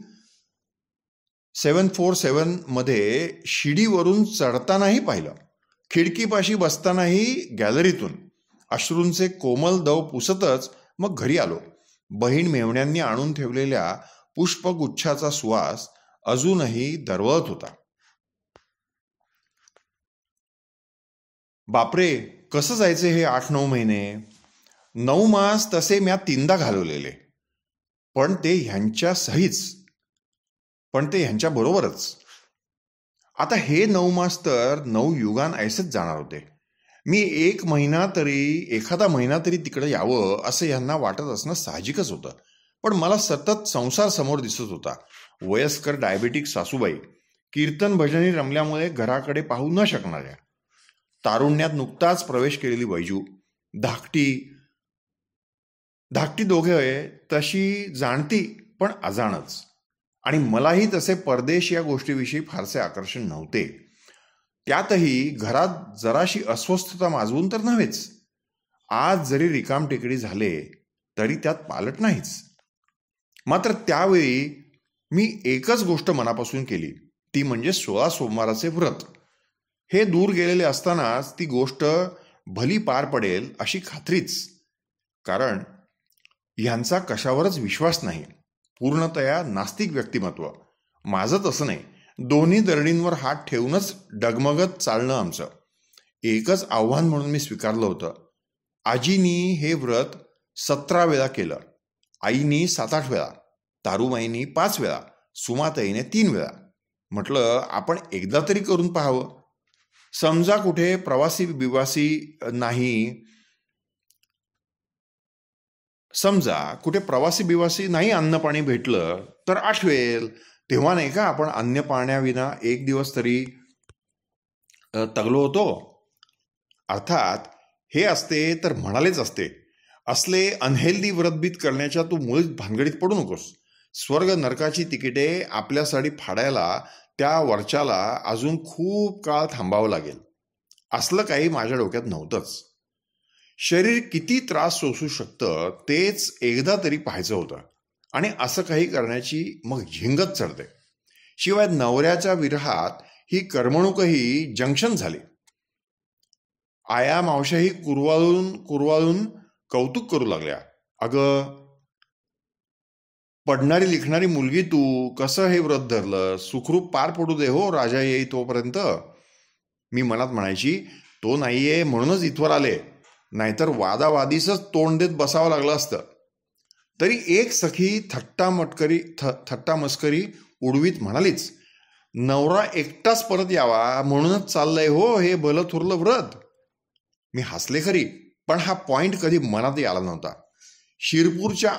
[SPEAKER 1] 747 मध्ये शिडीवरून चढतानाही पाहिलं. खिडकीपाशी बसतानाही गॅलरीतून. अश्रूंचे कोमल दव पुसतच मग घरी आलो. बहीण मेवण्यांनी आणून ठेवलेल्या पुष्पगुच्छाचा सुवास अजूनही दरवळत होता. बापरे, कसं जायचे हे 8-9 महिने. 9 मास तसे म्या 3दा घालवलेले. पण ते ह्यांच्या बरोबरच. आता हे 9 मास तर 9 युगान ऐसच जाणार होते. मी एखादा महिना तरी तिकडे यावं असं ह्यांना वाटत असणं साहजिकच होतं. पण मला सतत संसार समोर दिसत होता. वयस्कर डायबेटिक सासूबाई, कीर्तन भजनी रमल्यामुळे घराकडे पाहू न शकणाऱ्या, तारुण्यात नुकताच प्रवेश केलेली वैजू, धाकटी दोघे तशी जाणती पण अजाणच. आणि मलाही तसे परदेश या गोष्टीविषयी फारसे आकर्षण नव्हते. त्यातही घरात जराशी अस्वस्थता माजवून तर नव्हेच. आज जरी रिकामटेकडी झाले तरी त्यात पालट नाहीच. मात्र त्यावेळी मी एकच गोष्ट मनापासून केली, ती म्हणजे 16 सोमवाराचे व्रत. हे दूर गेलेले असतानाच ती गोष्ट भली पार पडेल अशी खात्रीच. कारण ह्यांचा कशावरच विश्वास नाही. पूर्णतया नास्तिक व्यक्तिमत्व. माझं तसं नाही. दोन्ही दरडींवर हात ठेवूनच डगमगत चालणं आमचं. एकच आव्हान म्हणून मी स्वीकारलं होतं. आजीनी हे व्रत 17 वेळा केलं, आईनी 7-8 वेळा, तारुमाईनी 5 वेळा, सुमाताईने 3 वेळा. म्हटलं आपण एकदा तरी करून पाहावं. समजा कुठे प्रवासी बिवासी नाही अन्न पाणी भेटलं तर आठवेल. तेव्हा नाही का आपण अन्न पाण्याविना एक दिवस तरी तगलो होतो. अर्थात हे असते तर म्हणालेच असते, असले अनहेल्दी व्रतबीत करण्याच्या तू मुळीच भानगडीत पडू नकोस. स्वर्ग नरकाची तिकिटे आपल्यासाठी फाडायला त्या वरच्याला अजून खूप काळ थांबावं लागेल. असलं काही माझ्या डोक्यात नव्हतंच. शरीर किती त्रास सोसू शकतं तेच एकदा तरी पाहायचं होतं. आणि असं काही करण्याची मग झिंगत चढते. शिवाय नवऱ्याच्या विरहात ही करमणूकही जंक्शन झाली. आया मावशाही कुरवाळून कौतुक करू लागल्या. अगं पडणारी लिखणारी मुलगी तू, कसं हे व्रत धरलं, सुखरूप पार पडू दे हो राजा येई तोपर्यंत. मी मनात म्हणायची, तो नाहीये म्हणूनच इथवर आले, नाहीतर वादावादीसच तोंड देत बसावं लागलं असतं. तरी एक सखी थट्टा मस्करी उडवीत म्हणालीच, नवरा एकटाच परत यावा म्हणूनच चाललंय हो हे भलं थुरलं व्रत. मी हसले खरी, पण हा पॉइंट कधी मनातही आला नव्हता. शिरपूरच्या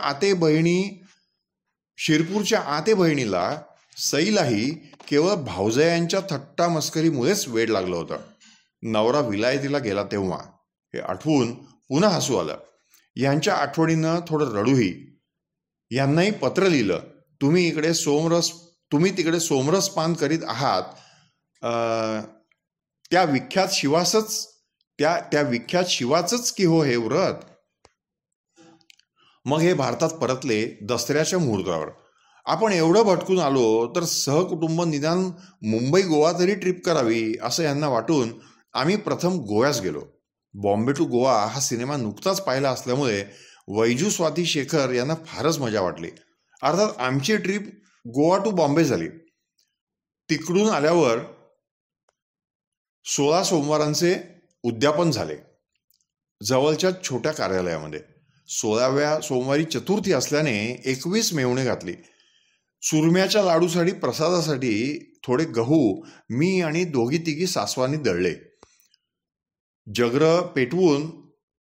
[SPEAKER 1] आते बहिणीला सईलाही केवळ भावजयांच्या थट्टा मस्करीमुळेच वेड लागलं होतं. नवरा विलायतीला गेला तेव्हा हे आठवून पुन्हा हसू आलं. यांच्या आठवणीनं थोडं रडूही. यांनाही पत्र लिहिलं, तुम्ही तिकडे सोमरस पान करीत आहात, त्या विख्यात शिवाचंच की हो हे व्रत. मग हे भारतात परतले दसऱ्याच्या मुहूर्तावर. आपण एवढं भटकून आलो तर सहकुटुंब निदान मुंबई गोवा तरी ट्रिप करावी असं यांना वाटून आम्ही प्रथम गोव्यास गेलो. बॉम्बे टू गोवा हा सिनेमा नुकताच पाहिला असल्यामुळे वैजू, स्वाती, शेखर यांना फारच मजा वाटली. अर्थात आमची ट्रिप गोवा टू बॉम्बे झाली. तिकडून आल्यावर 16 सोमवारांचे उद्यापन झाले जवळच्या छोट्या कार्यालयामध्ये. 16व्या सोमवारी चतुर्थी असल्याने 21 मेवणे घातली. चुरम्याच्या लाडूसाठी प्रसादासाठी थोडे गहू मी आणि 2-3 सासवांनी दळले. जगर पेटवून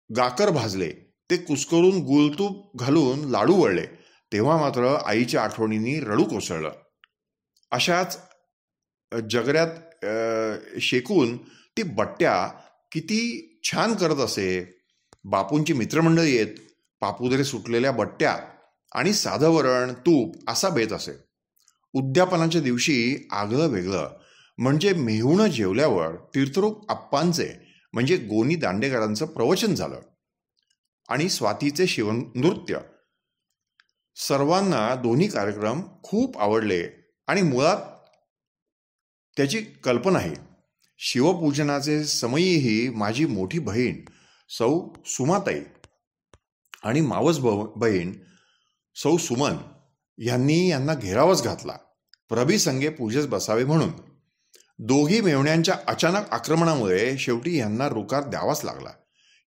[SPEAKER 1] गाकर भाजले, ते कुस्करून गुलतूप घालून लाडू वळले. तेव्हा मात्र आईच्या आठवणींनी रडू कोसळलं. अशाच जगऱ्यात शेकून ती बट्ट्या किती छान करत असे. बापूंची मित्रमंडळी येत, पापुदरे सुटलेल्या बट्ट्या आणि साधं वरण तूप असा बेत असे. उद्यापनाच्या दिवशी आगळं वेगळं म्हणजे मेहुणं जेवल्यावर तीर्थरूप आप्पांचे म्हणजे गोनी दांडेकरांचं प्रवचन झालं आणि स्वातीचे शिवनृत्य. सर्वांना दोन्ही कार्यक्रम खूप आवडले आणि मुळात त्याची कल्पनाही. शिवपूजनाचे समयीही माझी मोठी बहीण सौ सुमाताई आणि मावस बहीण सौ सुमन यांना घेरावच घातला, प्रभिसंगे पूजेस बसावे म्हणून. दोघी मेवण्यांच्या अचानक आक्रमणामुळे शेवटी यांना रुकार द्यावाच लागला.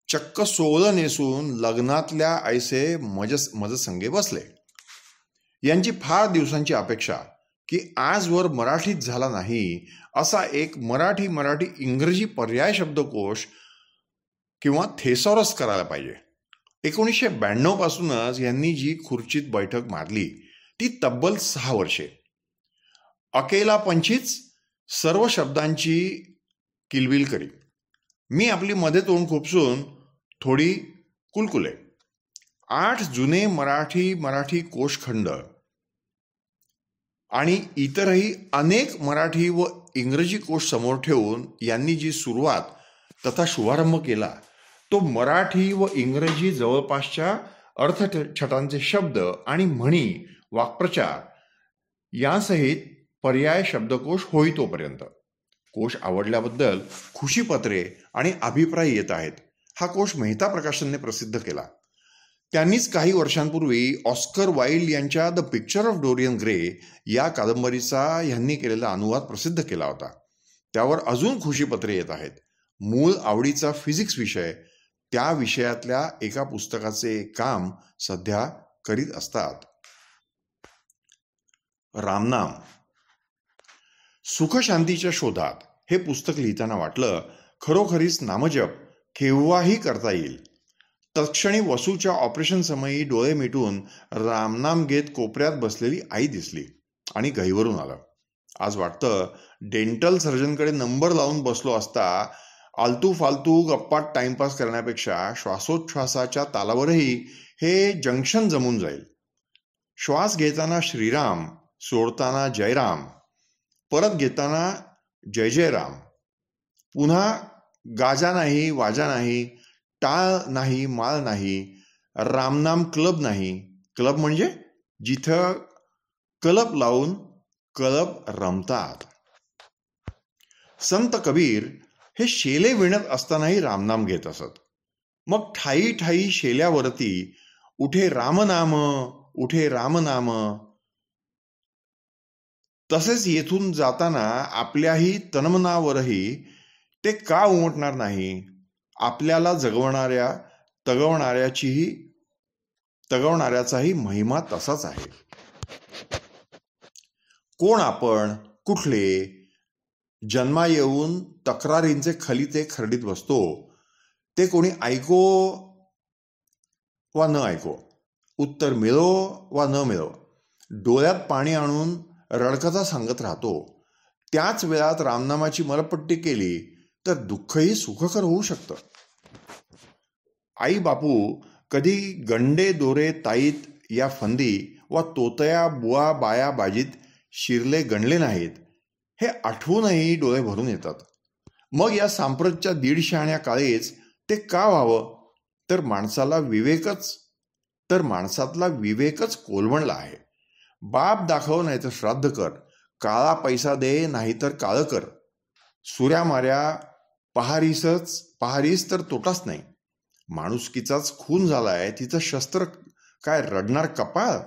[SPEAKER 1] चक्क 16 नेसून लग्नातल्या ऐसे मजसंगे बसले. यांची फार दिवसांची अपेक्षा की आजवर मराठीत झाला नाही असा एक मराठी इंग्रजी पर्याय शब्दकोश किंवा थेसॉरस करायला पाहिजे. 1992 पासूनच यांनी जी खुर्चीत बैठक मारली ती तब्बल 6 वर्षे. अकेला पंचीच सर्व शब्दांची किलबिल करी. मी आपली मध्ये तोंड खुपसून थोडी कुलकुले. 8 जुने मराठी कोशखंड आणि इतरही अनेक मराठी व इंग्रजी कोश समोर ठेवून यांनी जी सुरुवात तथा शुभारंभ केला तो मराठी व इंग्रजी जवळपासच्या अर्थछटांचे शब्द आणि म्हणी, वाक्प्रचार यासहित पर्याय शब्दकोश होई तोपर्यंत. कोश आवडल्याबद्दल खुशीपत्रे आणि अभिप्राय येत आहेत. हा कोश मेहता प्रकाशनने प्रसिद्ध केला. त्यांनीच काही वर्षांपूर्वी ऑस्कर वाईल्ड यांच्या the picture of Dorian Gray या कादंबरीचा ह्यांनी केलेला अनुवाद प्रसिद्ध केला होता. त्यावर अजून खुशीपत्रे येत आहेत. मूळ आवडीचा फिजिक्स विषय त्या विषयातल्या एका पुस्तकाचे काम सध्या करीत असतात. रामनाम. सुखशांतीच्या शोधात हे पुस्तक लिहिताना वाटलं खरोखरीच नामजप केव्हाही करता येईल. तत्क्षणी वसूच्या ऑपरेशन समयी डोळे मिटून रामनाम घेत कोपऱ्यात बसलेली आई दिसली आणि गहिवरून आलं. आज वाटतं डेंटल सर्जनकडे नंबर लावून बसलो असता आलतू फालतू गप्पात टाइमपास करण्यापेक्षा श्वासोच्छ्वासाच्या तालावरही हे जंक्शन जमून जाईल. श्वास घेताना श्रीराम, सोडताना जयराम, परत घेताना जय जय राम, पुन्हा गाजा नाही, वाजा नाही, टाळ नाही, माळ नाही, रामनाम क्लब नाही. क्लब म्हणजे जिथं कलप लावून कलप रमतात. संत कबीर हे शेले विणत असतानाही रामनाम घेत असत. मग ठाई ठाई शेल्यावरती उठे रामनाम उठे रामनाम. तसेच येथून जाताना आपल्याही तन्मनावरही ते का उमटणार नाही? आपल्याला तगवणाऱ्याचाही महिमा तसाच आहे. कोण आपण, कुठले? जन्मा येऊन तक्रारींचे खलिते खरडीत बसतो. ते कोणी ऐको वा न ऐको, उत्तर मिळो वा न मिळो, डोळ्यात पाणी आणून रडकता सांगत राहतो. त्याच वेळात रामनामाची मलपट्टी केली तर दुःखही सुखकर होऊ शकतं. आई बापू कधी गंडे दोरे ताईत या फंदी वा तोतया बुवा बाया बाजीत शिरले गणले नाहीत हे आठवूनही डोळे भरून येतात. मग या सांप्रतच्या 150 काळेच ते का व्हावं? तर माणसातला विवेकच कोलमडला आहे. बाप दाखव नाही तर श्राद्ध कर, काळा पैसा दे नाहीतर काळं कर. सुऱ्या माऱ्या पहारीस तर तोटाच नाही. माणुसकीचाच खून झालाय, तिचं शस्त्र काय रडणार कपाळ?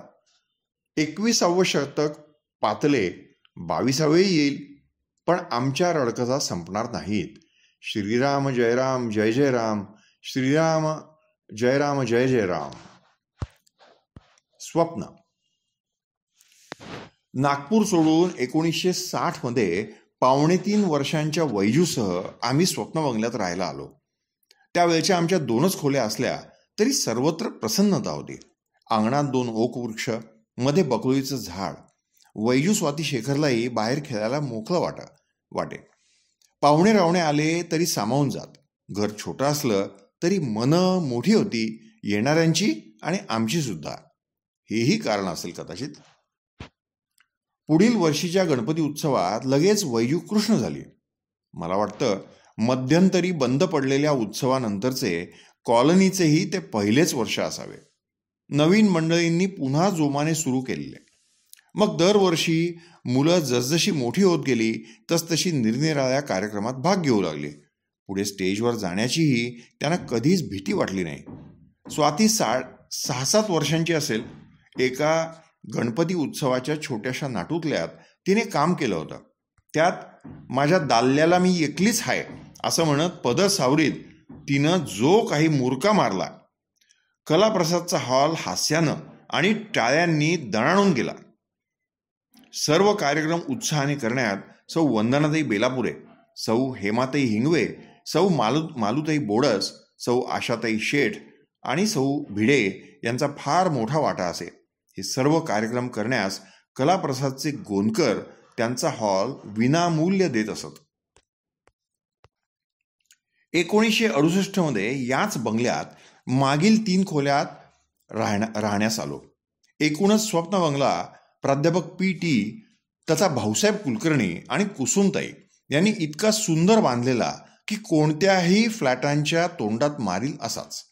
[SPEAKER 1] 21वे शतक पातले, 22वे येईल, पण आमच्या रडकता संपणार नाहीत. श्रीराम जय राम जय जय राम, श्रीराम जय राम जय जय राम. स्वप्न. नागपूर सोडून 1960 मध्ये 2.25 वर्षांच्या वैजूसह आम्ही स्वप्न बंगल्यात राहायला आलो. त्यावेळेच्या आमच्या 2च खोल्या असल्या तरी सर्वत्र प्रसन्नता होती. अंगणात 2 ओक वृक्ष, मध्ये बकळीचं झाड. वैजू स्वाती शेखरलाही बाहेर खेळायला मोकळं वाटे. पाहुणे रावणे आले तरी सामावून जात. घर छोटं असलं तरी मनं मोठी होती, येणाऱ्यांची आणि आमची सुद्धा. हेही कारण असेल कदाचित. पुढील वर्षीच्या गणपती उत्सवात लगेच वैजू कृष्ण झाली. मला वाटतं मध्यंतरी बंद पडलेल्या उत्सवानंतरचे कॉलनीचेही ते पहिलेच वर्ष असावे. नवीन मंडळींनी पुन्हा जोमाने सुरू केलेले. मग दरवर्षी मुलं जसजशी मोठी होत गेली तसतशी निरनिराळ्या कार्यक्रमात भाग घेऊ लागली. पुढे स्टेजवर जाण्याचीही त्यांना कधीच भीती वाटली नाही. स्वाती 6-7 वर्षांची असेल. एका गणपती उत्सवाच्या छोट्याशा नाटुतल्यात तिने काम केलं होतं. त्यात माझ्या दाल्याला मी एकलीच आहे असं म्हणत पदर सावरीत तिनं जो काही मुरका मारला. कलाप्रसादचा हॉल हास्यानं आणि टाळ्यांनी दणाणून गेला. सर्व कार्यक्रम उत्साहाने करण्यात सौ वंदनाताई बेलापुरे, सौ हेमाताई हिंगवे, सौ मालुताई बोडस, सौ आशाताई शेठ आणि सौ भिडे यांचा फार मोठा वाटा असे. हे सर्व कार्यक्रम करण्यास कलाप्रसादचे गोंदकर त्यांचा हॉल विनामूल्य देत असत. 1968 मध्ये याच बंगल्यात मागील 3 खोल्यात राहण्यास आलो. एकूणच स्वप्न बंगला प्राध्यापक PT तथा भाऊसाहेब कुलकर्णी आणि कुसुमताई यांनी इतका सुंदर बांधलेला की कोणत्याही फ्लॅटांच्या तोंडात मारील असाच.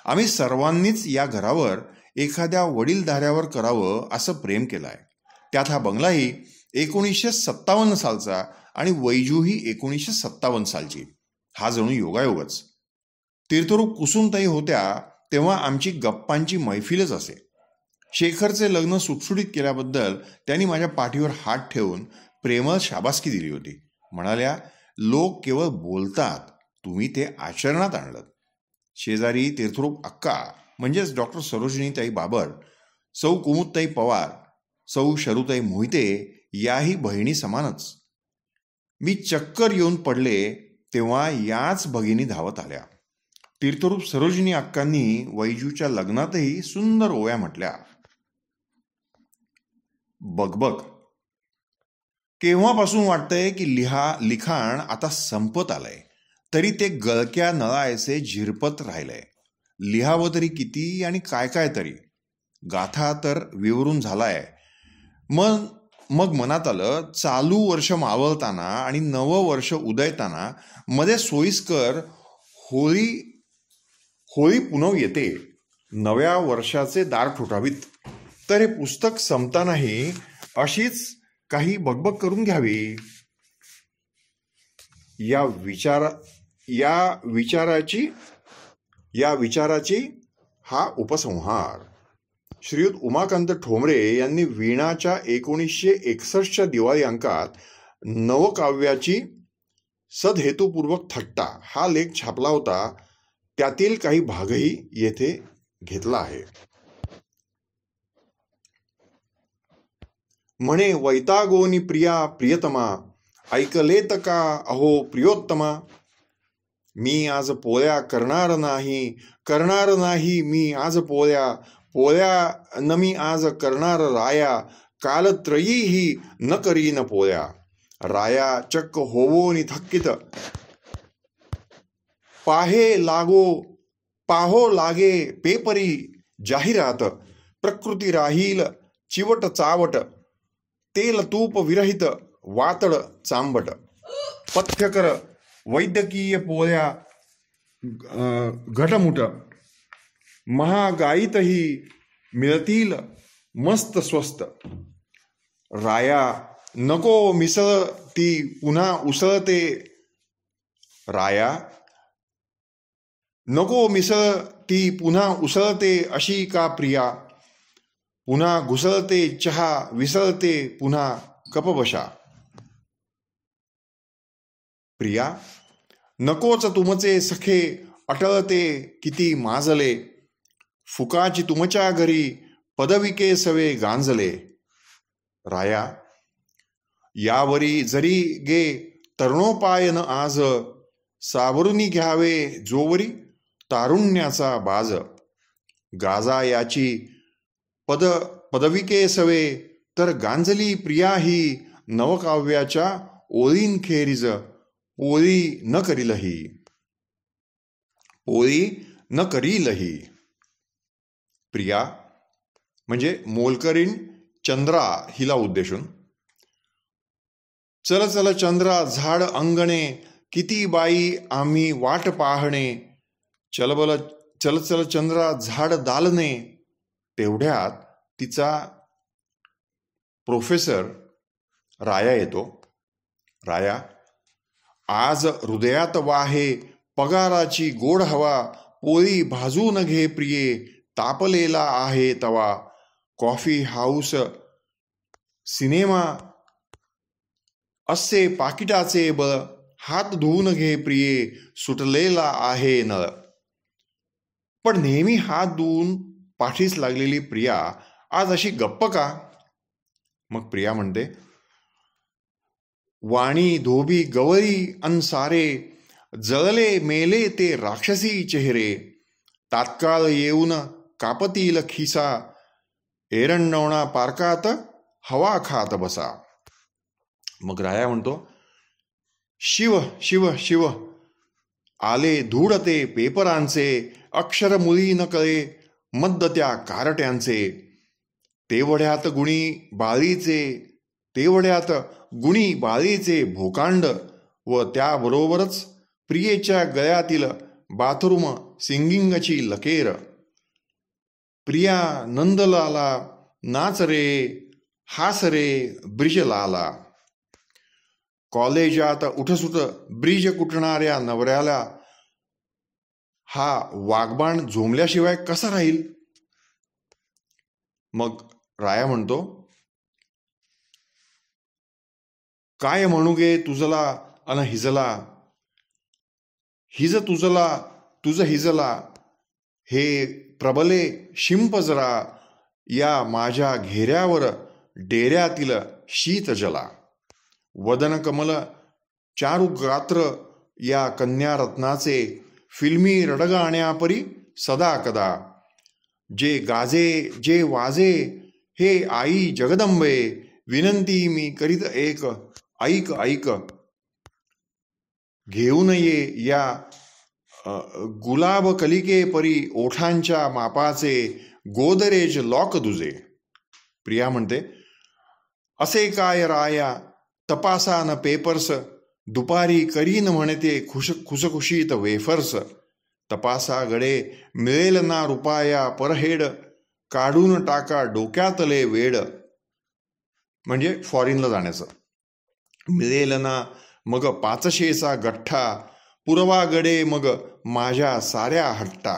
[SPEAKER 1] आम्ही सर्वांनीच या घरावर एखाद्या वडीलधाऱ्यावर करावं असं प्रेम केलं आहे. त्यात हा बंगलाही 1957 सालचा आणि वैजूही 1957 सालची. हा जणू योगायोगच. तीर्थरूप कुसुमताई होत्या तेव्हा आमची गप्पांची मैफिलच असे. शेखरचे लग्न सुटसुटीत केल्याबद्दल त्यांनी माझ्या पाठीवर हात ठेवून प्रेमळ शाबासकी दिली होती. म्हणाल्या, लोक केवळ बोलतात, तुम्ही ते आचरणात आणलं. शेजारी तीर्थरूप अक्का म्हणजेच डॉक्टर सरोजिनीताई बाबर, सौ कुमुदताई पवार, सौ शरुताई मोहिते याही बहिणी समानच. मी चक्कर येऊन पडले तेव्हा याच भगिनी धावत आल्या. तीर्थरूप सरोजिनी अक्कांनी वैजूच्या लग्नातही सुंदर ओव्या म्हटल्या. बगबग. केव्हापासून वाटतंय की लिखाण आता संपत आलंय, तरी ते गळक्या नळायचे झिरपत राहिलंय. लिहावं तरी किती आणि काय काय तरी. गाथा तर विवरून झालाय. मग मनात आलं, चालू वर्ष मावळताना आणि नवं वर्ष उदयताना मध्ये सोयीस्कर होळी पुनव येते. नव्या वर्षाचे दार ठोठावीत. तर हे पुस्तक संपतानाही अशीच काही बगबग करून घ्यावी. या विचाराची हा उपसंहार. श्रीयुत उमाकांत ठोंबरे यांनी वीणाच्या 1961च्या दिवाळी अंकात नवकाव्याची सदहेतुपूर्वक थट्टा हा लेख छापला होता. त्यातील काही भागही येथे घेतला आहे. म्हणे वैतागोनी प्रिया प्रियतमा, ऐकलेत का अहो प्रियोत्तमा. मी आज पोळ्या करणार नाही मी आज पोळ्या न मी आज करणार राया. कालत्रयीही न करीन पोळ्या. राया चक्क होवोनी थक्कित, पाहो लागे पेपरी जाहिरात. प्रकृती राहील चिवट चावट, तेल तूप विरहित वातड चांबट. पथ्यकर वैद्यकीय पोळ्या घटमुट, महागाईतही मिळतील मस्त स्वस्त. राया नको मिसळ ती पुन्हा उसळते. राया नको मिसळ ती पुन्हा उसळते अशी का प्रिया. पुन्हा घुसळते चहा, विसळते पुन्हा कपबशा. प्रिया नकोच तुमचे सखे, अटळते किती माजले. फुकाची तुमच्या घरी पदविके सवे गांजले. राया यावरी जरी गे तरुणोपायन आज, सावरुनी घ्यावे जोवरी तारुण्याचा बाज. गाजा याची पदविके सवे, तर गांजली प्रिया ही नवकाव्याच्या ओळींखेरीज पोळी न करीलही. प्रिया म्हणजे मोलकरीण चंद्रा हिला उद्देशून. चल चल चंद्रा झाड अंगणे, किती बाई आम्ही वाट पाहणे. चल चल चंद्रा झाड दालने. तेवढ्यात तिचा प्रोफेसर राया येतो. राया आज हृदयात वाहे पगाराची गोड हवा. पोळी भाजून घे प्रिये, तापलेला आहे तवा. कॉफी हाऊस सिनेमा असे पाकिटाचे बळ. हात धुवून घे प्रिये, सुटलेला आहे नळ. पण नेहमी हात धुवून पाठीस लागलेली प्रिया आज अशी गप्प का. मग प्रिया म्हणते, वाणी धोबी गवरी अनसारे, जळले मेले ते राक्षसी चेहरे. तात्काळ येऊन कापतील खिसा, एरंडवणा पार्कात हवा खात बसा. मग राया म्हणतो, शिव शिव शिव आले धूडते पेपरांचे. अक्षर मुळी न कळे मद्द त्या कारट्यांचे. तेवढ्यात गुणी बाळीचे भोकांड, व त्याबरोबरच प्रियेच्या गळ्यातील बाथरूम सिंगिंगची लकेर. प्रिया नंदलाला नाच रे हास रे ब्रिजलाला. कॉलेजात उठसुट ब्रिज कुटणाऱ्या नवऱ्याला हा वाघबाण झोंबल्याशिवाय कसा राहील. मग राया म्हणतो, काय म्हणू गे तुझला अन हिजला. हिज तुझला तुझ हिजला. हे प्रबले शिंप जरा, या माझ्या घेऱ्यावर डेऱ्यातील शीत जला. वदन कमल चारुगात्र या कन्या रत्नाचे. फिल्मी रडगाण्यापरी सदा कदा. जे गाजे जे वाजे हे आई जगदंबे. विनंती मी करीत एक, ऐक. घेऊन ये या गुलाब कलिके परी ओठांच्या मापाचे गोदरेज लॉक दुजे. प्रिया म्हणते, असे काय राया तपासा न पेपर्स. दुपारी करीन म्हणते खुसखुशीत वेफर्स. तपासा गडे मिळेल ना रुपाया परहेड. काढून टाका डोक्यातले वेड. म्हणजे फॉरिनला जाण्याचं. मिळेल ना मग 500चा गठ्ठा. पुरवा गडे मग माझ्या साऱ्या हट्टा.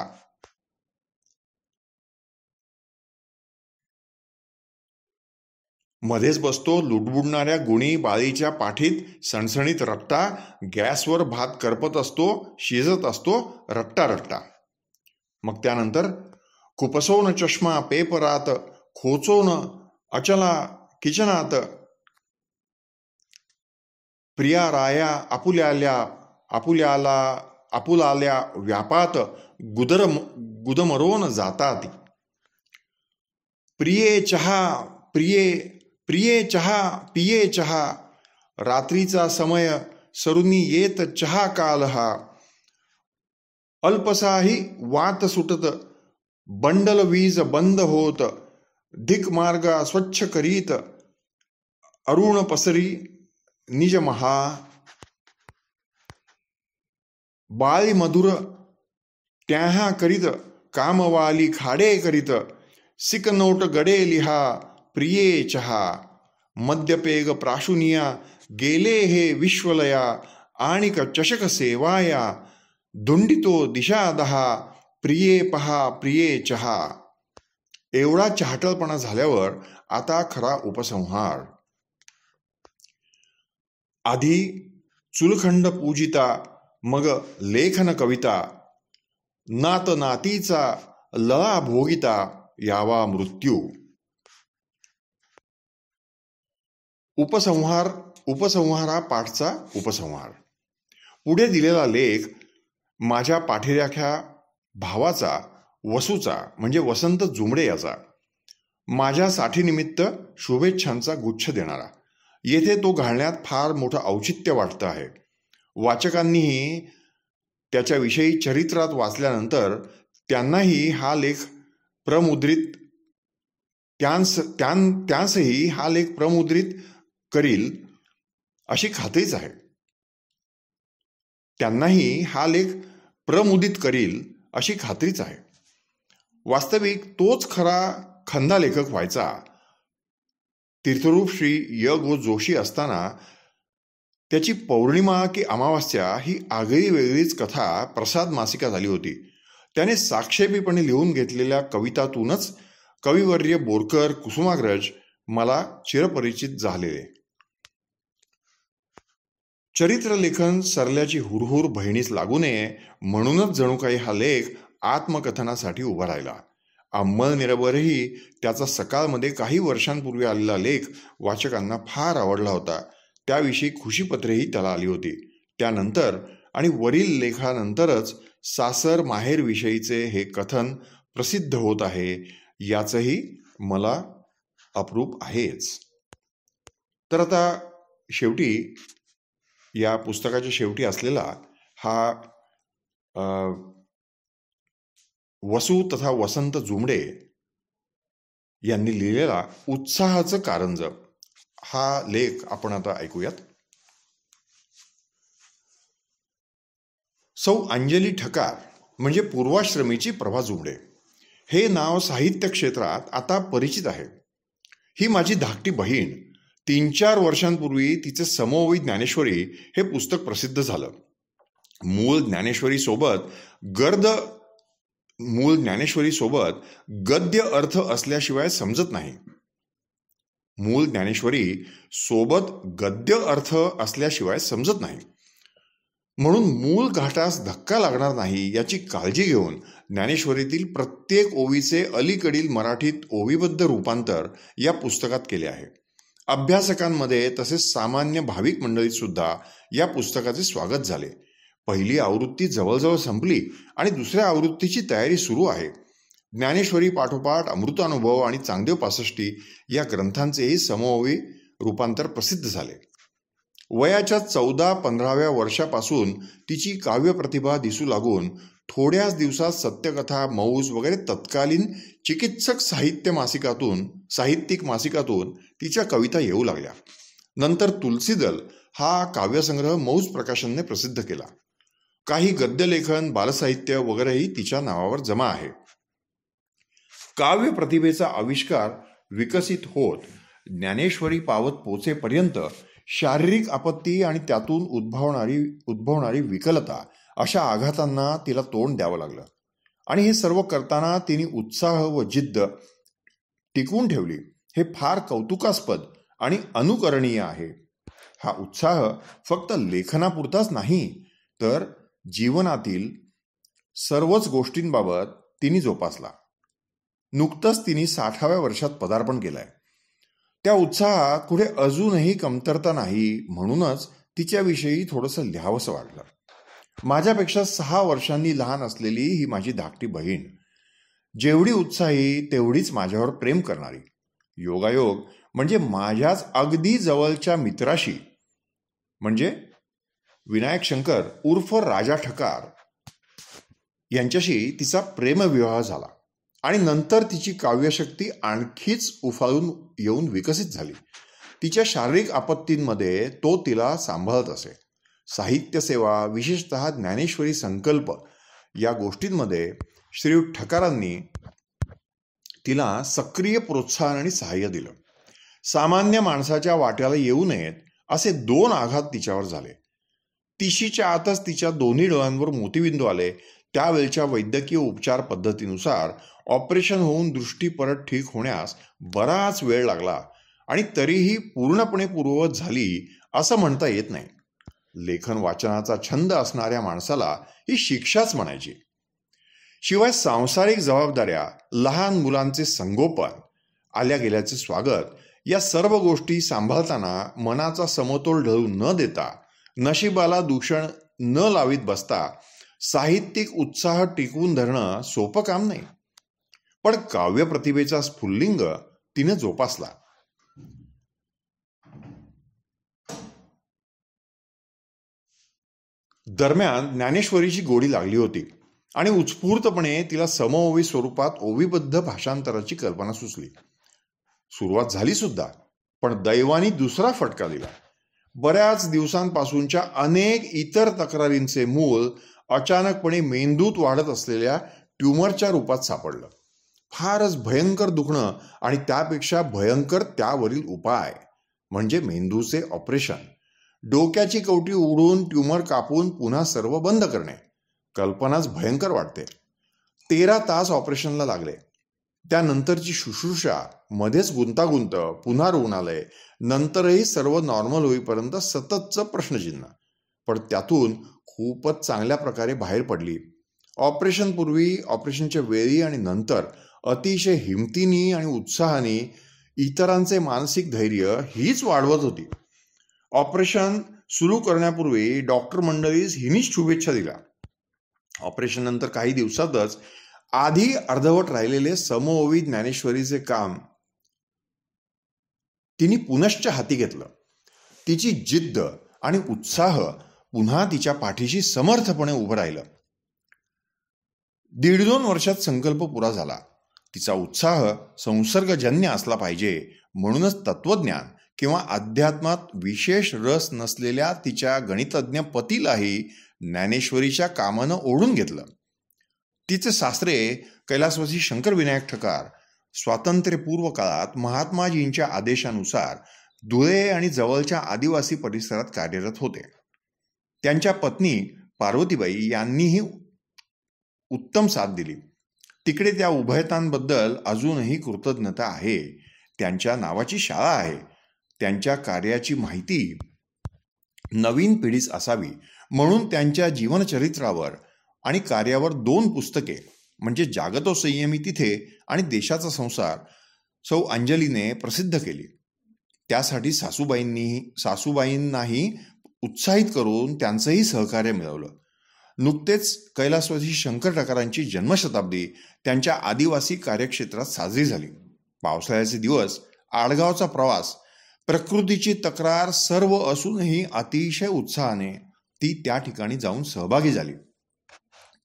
[SPEAKER 1] मध्येच बसतो लुडबुडणाऱ्या गुणी बाळीच्या पाठीत सणसणीत रट्टा, गॅसवर भात करपत असतो, शिजत असतो रट्टा रट्टा. मग त्यानंतर खुपसवून चष्मा पेपरात, खोचवून अचला किचनात, प्रिया राया आपुलाल्या व्यापात गुदमरोन जातात. प्रिये चहा पिये चहा, रात्रीचा समय सरुनी येत चहा काल हा. अल्पसाही वात सुटत, बंडल वीज बंद होत, धिक मार्ग स्वच्छ करीत, अरुण पसरी निज महा. बाळी मधुर ट्याहा करीत, कामवाली खाडे करीत, सिकनोट गडे लिहा प्रिये चहा. मद्यपेग प्राशुनिया गेले हे विश्वलया, आणिक चषक सेवाया, धुंडितो दिशा दहा, प्रिये पहा प्रिये चहा. एवढा चहाटळपणा झाल्यावर आता खरा उपसंहार. आधी चुलखंड पूजिता, मग लेखन कविता, नात नातीचा लळा भोगिता, यावा मृत्यू. उपसंहारा पाठचा उपसंहार. पुढे दिलेला लेख माझ्या पाठीराख्या भावाचा, वसूचा म्हणजे वसंत जुमडे याचा, माझ्या साठीनिमित्त शुभेच्छांचा गुच्छ देणारा. येथे तो घालण्यात फार मोठं औचित्य वाटतं आहे. वाचकांनीही त्याच्याविषयी चरित्रात वाचल्यानंतर त्यांनाही हा लेख प्रमुद्रित त्यांसही हा लेख प्रमुद्रित करील अशी खात्रीच आहे. त्यांनाही हा लेख प्रमुदित करील अशी खात्रीच आहे. वास्तविक तोच खरा खंदा लेखक व्हायचा. तीर्थरूप श्री य गो जोशी असताना त्याची पौर्णिमा की अमावास्या ही आगळी वेगळीच कथा प्रसाद मासिका झाली होती. त्याने साक्षेपीपणे लिहून घेतलेल्या कवितातूनच कविवर्य बोरकर कुसुमाग्रज मला चिरपरिचित झालेले. चरित्रलेखन सरल्याची हुरहुर बहिणीस लागू नये म्हणूनच जणू काही हा लेख आत्मकथनासाठी उभा राहिला. अंमळनेरवरही त्याचा सकाळमध्ये काही वर्षांपूर्वी आलेला लेख वाचकांना फार आवडला होता. त्याविषयी खुशीपत्रेही त्याला आली होती. त्यानंतर आणि वरील लेखानंतरच सासर माहेर विषयीचे हे कथन प्रसिद्ध होत आहे, याचंही मला अप्रूप आहेच. तर आता शेवटी या पुस्तकाच्या शेवटी असलेला हा वसू तथा वसंत जुमडे यांनी लिहिलेला उत्साहाचं कारंज हा लेख आपण आता ऐकूयात. सौ अंजली ठकार म्हणजे पूर्वाश्रमीची प्रभा जुमडे हे नाव साहित्य क्षेत्रात आता परिचित आहे. ही माझी धाकटी बहीण. 3-4 वर्षांपूर्वी तिचे समोवी ज्ञानेश्वरी हे पुस्तक प्रसिद्ध झालं. मूळ ज्ञानेश्वरी सोबत गद्य अर्थ असल्याशिवाय समजत नाही. मूळ ज्ञानेश्वरी सोबत गद्य अर्थ असल्याशिवाय समजत नाही. म्हणून मूळ घाटास धक्का लागणार नाही याची काळजी घेऊन ज्ञानेश्वरीतील प्रत्येक ओवीचे अलीकडील मराठीत ओवीबद्ध रूपांतर या पुस्तकात केले आहे. अभ्यासकांमध्ये तसेच सामान्य भाविक मंडळीत सुद्धा या पुस्तकाचे स्वागत झाले. पहिली आवृत्ती जवळजवळ संपली आणि दुसऱ्या आवृत्तीची तयारी सुरू आहे. ज्ञानेश्वरी पाठोपाठ अमृतानुभव आणि चांगदेव पासष्टी या ग्रंथांचेही समओवी रूपांतर प्रसिद्ध झाले. वयाच्या 14-15व्या वर्षापासून तिची काव्यप्रतिभा दिसू लागून थोड्याच दिवसात सत्यकथा, मौज वगैरे तत्कालीन चिकित्सक साहित्यिक मासिकातून तिच्या कविता येऊ लागल्या. नंतर तुलसीदल हा काव्यसंग्रह मौज प्रकाशनने प्रसिद्ध केला. काही गद्यलेखन, बालसाहित्य वगैरेही तिच्या नावावर जमा आहे. काव्य प्रतिभेचा आविष्कार विकसित होत ज्ञानेश्वरी पावत पोचेपर्यंत शारीरिक आपत्ती आणि त्यातून उद्भवणारी विकलता अशा आघातांना तिला तोंड द्यावं लागलं. आणि हे सर्व करताना तिने उत्साह व जिद्द टिकवून ठेवली हे फार कौतुकास्पद आणि अनुकरणीय आहे. हा उत्साह फक्त लेखनापुरताच नाही, तर जीवनातील सर्वच गोष्टींबाबत तिने जोपासला. नुकतंच तिने 60व्या वर्षात पदार्पण केलंय. त्या उत्साहात कुठे अजूनही कमतरता नाही, म्हणूनच तिच्याविषयी थोडंसं लिहावंसं वाटलं. माझ्यापेक्षा 6 वर्षांनी लहान असलेली ही माझी धाकटी बहीण, जेवढी उत्साही तेवढीच माझ्यावर प्रेम करणारी. योगायोग म्हणजे माझ्याच अगदी जवळच्या मित्राशी, म्हणजे विनायक शंकर उर्फ राजा ठकार यांच्याशी तिचा प्रेमविवाह झाला आणि नंतर तिची काव्यशक्ती आणखीच उफाळून येऊन विकसित झाली. तिच्या शारीरिक आपत्तींमध्ये तो तिला सांभाळत असे. साहित्यसेवा, विशेषतः ज्ञानेश्वरी संकल्प या गोष्टींमध्ये श्रीयुत ठकारांनी तिला सक्रिय प्रोत्साहन आणि सहाय्य दिलं. सामान्य माणसाच्या वाट्याला येऊ नयेत असे 2 आघात तिच्यावर झाले. तिशीच्या आतच तिच्या दोन्ही डोळ्यांवर मोतीबिंदू आले. त्यावेळच्या वैद्यकीय उपचार पद्धतीनुसार ऑपरेशन होऊन दृष्टी परत ठीक होण्यास बराच वेळ लागला आणि तरीही पूर्णपणे पूर्ववत झाली असं म्हणता येत नाही. लेखन वाचनाचा छंद असणाऱ्या माणसाला ही शिक्षाच म्हणायची. शिवाय सांसारिक जबाबदाऱ्या, लहान मुलांचे संगोपन, आल्या गेल्याचे स्वागत या सर्व गोष्टी सांभाळताना मनाचा समतोल ढळू न देता, नशिबाला दूषण न लावीत बसता साहित्यिक उत्साह टिकवून धरणं सोपं काम नाही. पण काव्य प्रतिभेचा स्फुल्लिंग तिने जोपासला. दरम्यान ज्ञानेश्वरीची गोडी लागली होती आणि उत्स्फूर्तपणे तिला समओवी स्वरूपात ओवीबद्ध भाषांतराची कल्पना सुचली. सुरुवात झाली सुद्धा, पण दैवानी दुसरा फटका दिला. बऱ्याच दिवसांपासूनच्या अनेक इतर तक्रारींचे मूळ अचानकपणे मेंदूत वाढत असलेल्या ट्यूमरच्या रूपात सापडलं. फारच भयंकर दुखणं आणि त्यापेक्षा भयंकर त्यावरील उपाय म्हणजे मेंदूचे ऑपरेशन. डोक्याची कवटी उडून ट्यूमर कापून पुन्हा सर्व बंद करणे. कल्पनाच भयंकर वाटते. 13 तास ऑपरेशनला लागले. त्यानंतरची शुश्रूषा, मध्येच गुंतागुंत, पुन्हा रुग्णालय, नंतरही सर्व नॉर्मल होईपर्यंत सततचं प्रश्नचिन्ह. पण त्यातून खूपच चांगल्या प्रकारे बाहेर पडली. ऑपरेशनपूर्वी, ऑपरेशनच्या वेळी आणि नंतर अतिशय हिमतीने आणि उत्साहाने इतरांचे मानसिक धैर्य हीच वाढवत होती. ऑपरेशन सुरू करण्यापूर्वी डॉक्टर मंडळीस हिनीच शुभेच्छा दिल्या. ऑपरेशन नंतर काही दिवसातच आधी अर्धवट राहिलेले समओवी ज्ञानेश्वरीचे काम तिने पुनश्च हाती घेतलं. तिची जिद्द आणि उत्साह पुन्हा तिच्या पाठीशी समर्थपणे उभं राहिलं. 1.5-2 वर्षात संकल्प पुरा झाला. तिचा उत्साह संसर्गजन्य असला पाहिजे, म्हणूनच तत्वज्ञान किंवा अध्यात्मात विशेष रस नसलेल्या तिच्या गणितज्ञ पतीलाही ज्ञानेश्वरीच्या कामानं ओढून घेतलं. तिचे सासरे कैलासवासी शंकर विनायक ठकार स्वातंत्र्यपूर्व काळात महात्माजींच्या आदेशानुसार धुळे आणि जवळच्या आदिवासी परिसरात कार्यरत होते. त्यांच्या पत्नी पार्वतीबाई यांनीही उत्तम साथ दिली. तिकडे त्या उभयतांबद्दल अजूनही कृतज्ञता आहे. त्यांच्या नावाची शाळा आहे. त्यांच्या कार्याची माहिती नवीन पिढीस असावी म्हणून त्यांच्या जीवनचरित्रावर आणि कार्यावर 2 पुस्तके म्हणजे जागतो संयमी तिथे आणि देशाचा संसार सौ अंजलीने प्रसिद्ध केली. त्यासाठी सासूबाईंनाही उत्साहित करून त्यांचंही सहकार्य मिळवलं. नुकतेच कैलासवासी शंकर ठकारांची जन्मशताब्दी त्यांच्या आदिवासी कार्यक्षेत्रात साजरी झाली. पावसाळ्याचे दिवस, आडगावचा प्रवास, प्रकृतीची तक्रार सर्व असूनही अतिशय उत्साहाने ती त्या ठिकाणी जाऊन सहभागी झाली.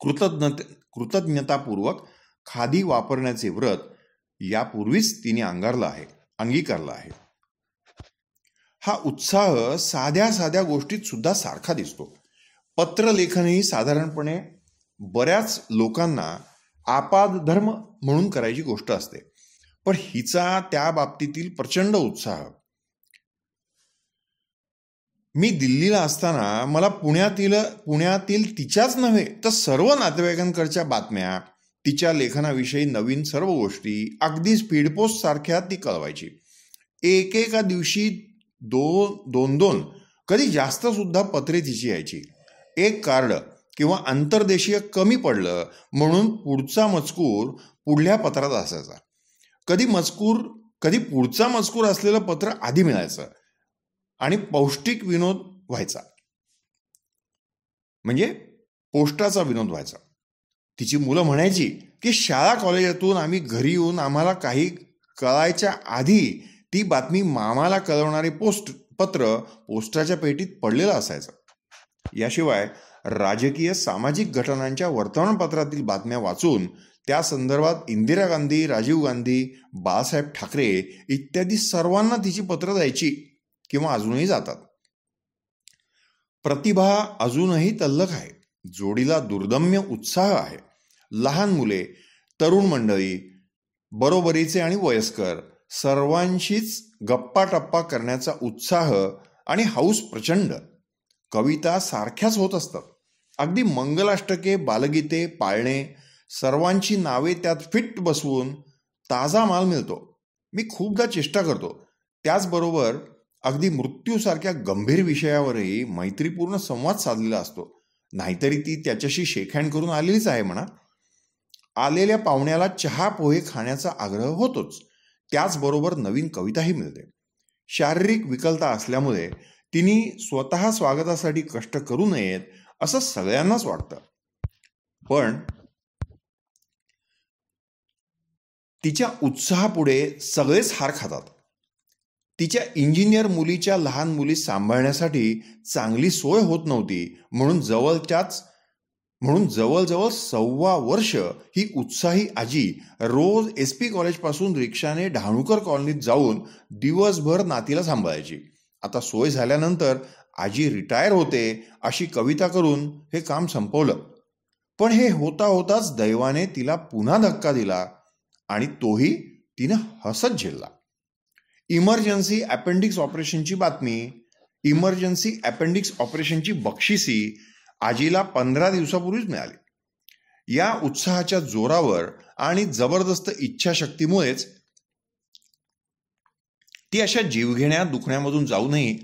[SPEAKER 1] कृतज्ञतापूर्वक खादी वापरण्याचे व्रत यापूर्वीच तिने अंगीकारलं आहे. हा उत्साह साध्या साध्या गोष्टीत सुद्धा सारखा दिसतो. पत्रलेखनही साधारणपणे बऱ्याच लोकांना आपादधर्म म्हणून करायची गोष्ट असते, पण हिचा त्या बाबतीतील प्रचंड उत्साह. मी दिल्लीला असताना मला पुण्यातील तिच्याच नव्हे तर सर्व नातेवाईकांकडच्या बातम्या, तिच्या लेखनाविषयी नवीन सर्व गोष्टी अगदी स्पीडपोस्ट सारख्या ती कळवायची. एकेका दिवशी दोन कधी जास्त सुद्धा पत्रे तिची यायची. एक कार्ड किंवा आंतरदेशीय कमी पडलं म्हणून पुढचा मजकूर पुढल्या पत्रात असायचा. कधी पुढचा मजकूर असलेलं पत्र आधी मिळायचं आणि पौष्टिक विनोद व्हायचा, म्हणजे पोस्टाचा विनोद व्हायचा. तिची मुलं म्हणायची की शाळा कॉलेजातून आम्ही घरी येऊन आम्हाला काही कळायच्या आधी ती बातमी मामाला कळवणारे पत्र पोस्टाच्या पेटीत पडलेलं असायचं. याशिवाय राजकीय सामाजिक घटनांच्या वर्तमानपत्रातील बातम्या वाचून त्या संदर्भात इंदिरा गांधी, राजीव गांधी, बाळासाहेब ठाकरे इत्यादी सर्वांना तिची पत्र जायची किंवा अजूनही जातात. प्रतिभा अजूनही तल्लख आहे. जोडीला दुर्दम्य उत्साह आहे. लहान मुले, तरुण मंडळी, बरोबरीचे आणि वयस्कर सर्वांशीच गप्पा टप्पा करण्याचा उत्साह आणि हौस प्रचंड. कविता सारख्याच होत असतात. अगदी मंगलाष्टके, बालगीते, पाळणे सर्वांची नावे त्यात फिट बसवून ताजा माल मिळतो. मी खूपदा चेष्टा करतो. त्याचबरोबर अगदी मृत्यूसारख्या गंभीर विषयावरही मैत्रीपूर्ण संवाद साधलेला असतो. नाहीतरी ती त्याच्याशी शेकहँड करून आलेलीच आहे म्हणा. आलेल्या पाहुण्याला चहा पोहे खाण्याचा आग्रह होतोच. त्याचबरोबर नवीन कविताही मिळते. शारीरिक विकलता असल्यामुळे तिने स्वतः स्वागतासाठी कष्ट करू नयेत असं सगळ्यांनाच वाटतं. पण तिच्या उत्साहापुढे सगळेच हार खातात. तिच्या इंजिनियर मुलीच्या लहान मुली सांभाळण्यासाठी चांगली सोय होत नव्हती म्हणून जवळजवळ 1.25 वर्ष ही उत्साही आजी रोज SP कॉलेजपासून रिक्षाने डहाणूकर कॉलनीत जाऊन दिवसभर नातीला सांभाळायची. आता सोय झाल्यानंतर आजी रिटायर होते अशी कविता करून हे काम संपवलं. पण हे होताच दैवाने तिला पुन्हा धक्का दिला आणि तोही तिनं हसत झेलला. इमर्जन्सी अपेंडिक्स ऑपरेशनची बातमी, इमर्जन्सी अपेंडिक्स ऑपरेशनची बक्षिसी आजीला 15 दिवसापूर्वीच मिळाली. या उत्साहाच्या जोरावर आणि जबरदस्त इच्छाशक्तीमुळेच ती अशा जीवघेण्या दुखण्यामधून जाऊनही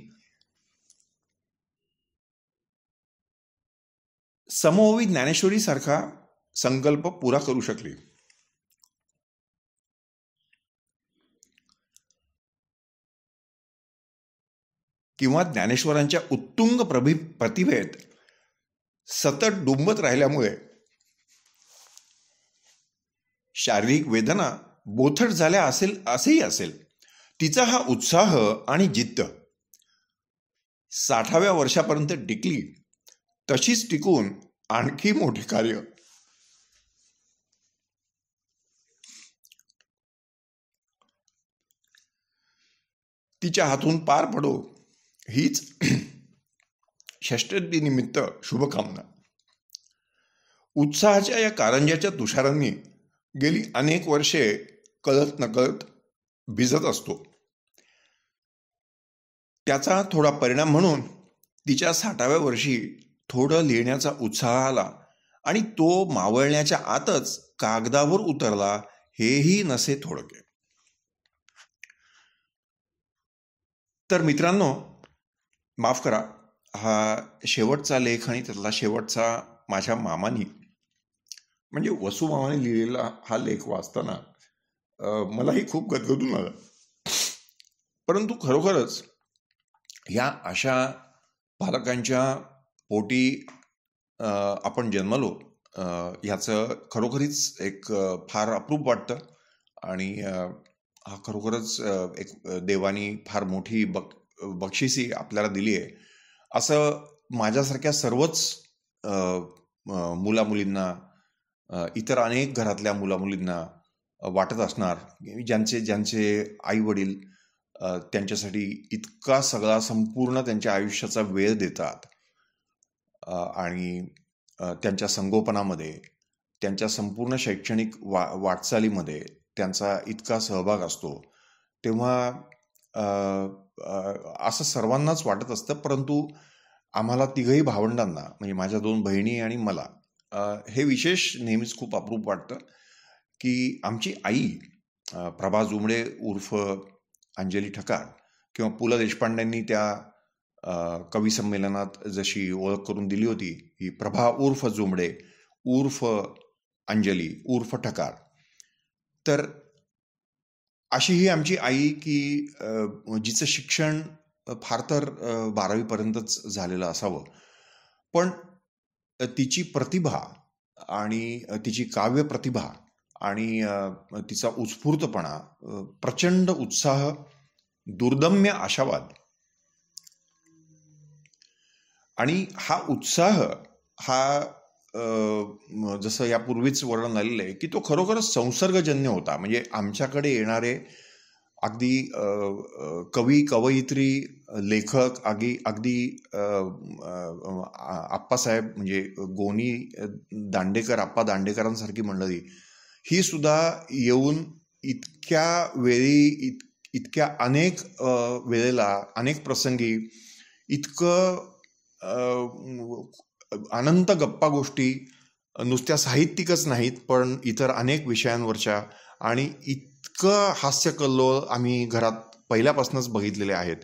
[SPEAKER 1] समओवी ज्ञानेश्वरी सारखा संकल्प पुरा करू शकली. किंवा ज्ञानेश्वरांच्या उत्तुंग प्रतिभेत सतत डुंबत राहिल्यामुळे शारीरिक वेदना बोथट झाल्या असेही असेल. तिचा हा उत्साह आणि जिद्द 60व्या वर्षापर्यंत टिकली. तशीच टिकून आणखी मोठे कार्य तिच्या हातून पार पडो हीच षष्ठीनिमित्त शुभकामना. उत्साहाच्या या कारंज्याच्या तुषारांनी गेली अनेक वर्षे कळत नकळत भिजत असतो. त्याचा थोडा परिणाम म्हणून तिच्या 60व्या वर्षी थोडं लिहिण्याचा उत्साह आला आणि तो मावळण्याच्या आतच कागदावर उतरला, हेही नसे थोडके. तर मित्रांनो, माफ करा, हा शेवटचा लेख आणि त्यातला शेवटचा माझ्या मामानी म्हणजे वसू मामाने लिहिलेला हा लेख वाचताना मलाही खूप गदगदून आलं. परंतु खरोखरच या अशा पालकांच्या पोटी आपण जन्मलो ह्याचं खरोखरीच एक फार अप्रूप वाटतं. आणि हा खरोखरच एक देवानी फार मोठी बक्षिसी आपल्याला दिली आहे असं माझ्यासारख्या सर्वच मुलामुलींना, इतर अनेक घरातल्या मुलामुलींना वाटत असणार, ज्यांचे आई वडील त्यांच्यासाठी इतका सगळा संपूर्ण त्यांच्या आयुष्याचा वेळ देतात आणि त्यांच्या संगोपनामध्ये, त्यांच्या संपूर्ण शैक्षणिक वाटचालीमध्ये त्यांचा इतका सहभाग असतो. तेव्हा असं सर्वांनाच वाटत असतं. परंतु आम्हाला तिघही भावंडांना, म्हणजे माझ्या 2 बहिणी आणि मला, हे विशेष नेहमीच खूप अप्रूप वाटतं की आमची आई प्रभा जुमडे उर्फ अंजली ठकार किंवा पु ल देशपांडेंनी त्या कवी संमेलनात जशी ओळख करून दिली होती, ही प्रभा उर्फ जुमडे उर्फ अंजली उर्फ ठकार, तर अशी ही आमची आई की जिचं शिक्षण फार तर 12वी पर्यंतच झालेलं असावं, पण तिची प्रतिभा आणि तिची काव्य प्रतिभा आणि तिचा उत्स्फूर्तपणा, प्रचंड उत्साह, दुर्दम्य आशावाद आणि हा उत्साह हा जसं यापूर्वीच वर्णन आलेलं आहे की तो खरोखरच संसर्गजन्य होता. म्हणजे आमच्याकडे येणारे अगदी कवी, कवयित्री, लेखक, अगदी आप्पासाहेब म्हणजे गोनी दांडेकर, आप्पा दांडेकरांसारखी मंडळी ही सुद्धा येऊन इतक्या वेळी, इतक्या अनेक वेळेला, अनेक प्रसंगी इतकं अनंत गप्पा गोष्टी नुसत्या साहित्यिकच नाहीत, पण इतर अनेक विषयांवरच्या आणि इतकं हास्यकल्लोळ आम्ही घरात पहिल्यापासूनच बघितलेले आहेत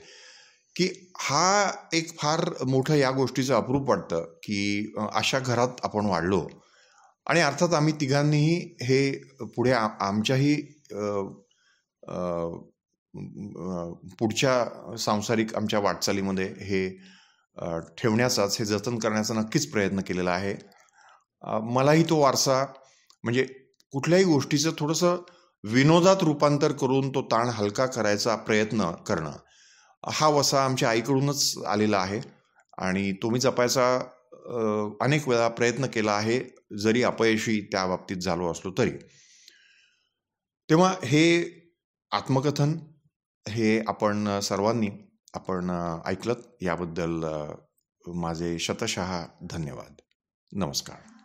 [SPEAKER 1] की हा एक फार मोठं या गोष्टीचं अप्रूप वाटतं की अशा घरात आपण वाढलो. आणि अर्थात आम्ही तिघांनीही हे पुढे आमच्याही पुढच्या सांसारिक आमच्या वाटचालीमध्ये हे ठेवण्याचाच, हे जतन करण्याचा नक्कीच प्रयत्न केलेला आहे. मलाही तो वारसा म्हणजे कुठल्याही गोष्टीचं थोडंसं विनोदात रूपांतर करून तो ताण हलका करायचा प्रयत्न करणं, हा वसा आमच्या आईकडूनच आलेला आहे आणि तो मी जपायचा अनेक वेळा प्रयत्न केला आहे, जरी अपयशी त्या बाबतीत झालो असलो तरी. तेव्हा हे आत्मकथन हे आपण सर्वांनी ऐकलत याबद्दल माझे शतशः धन्यवाद. नमस्कार.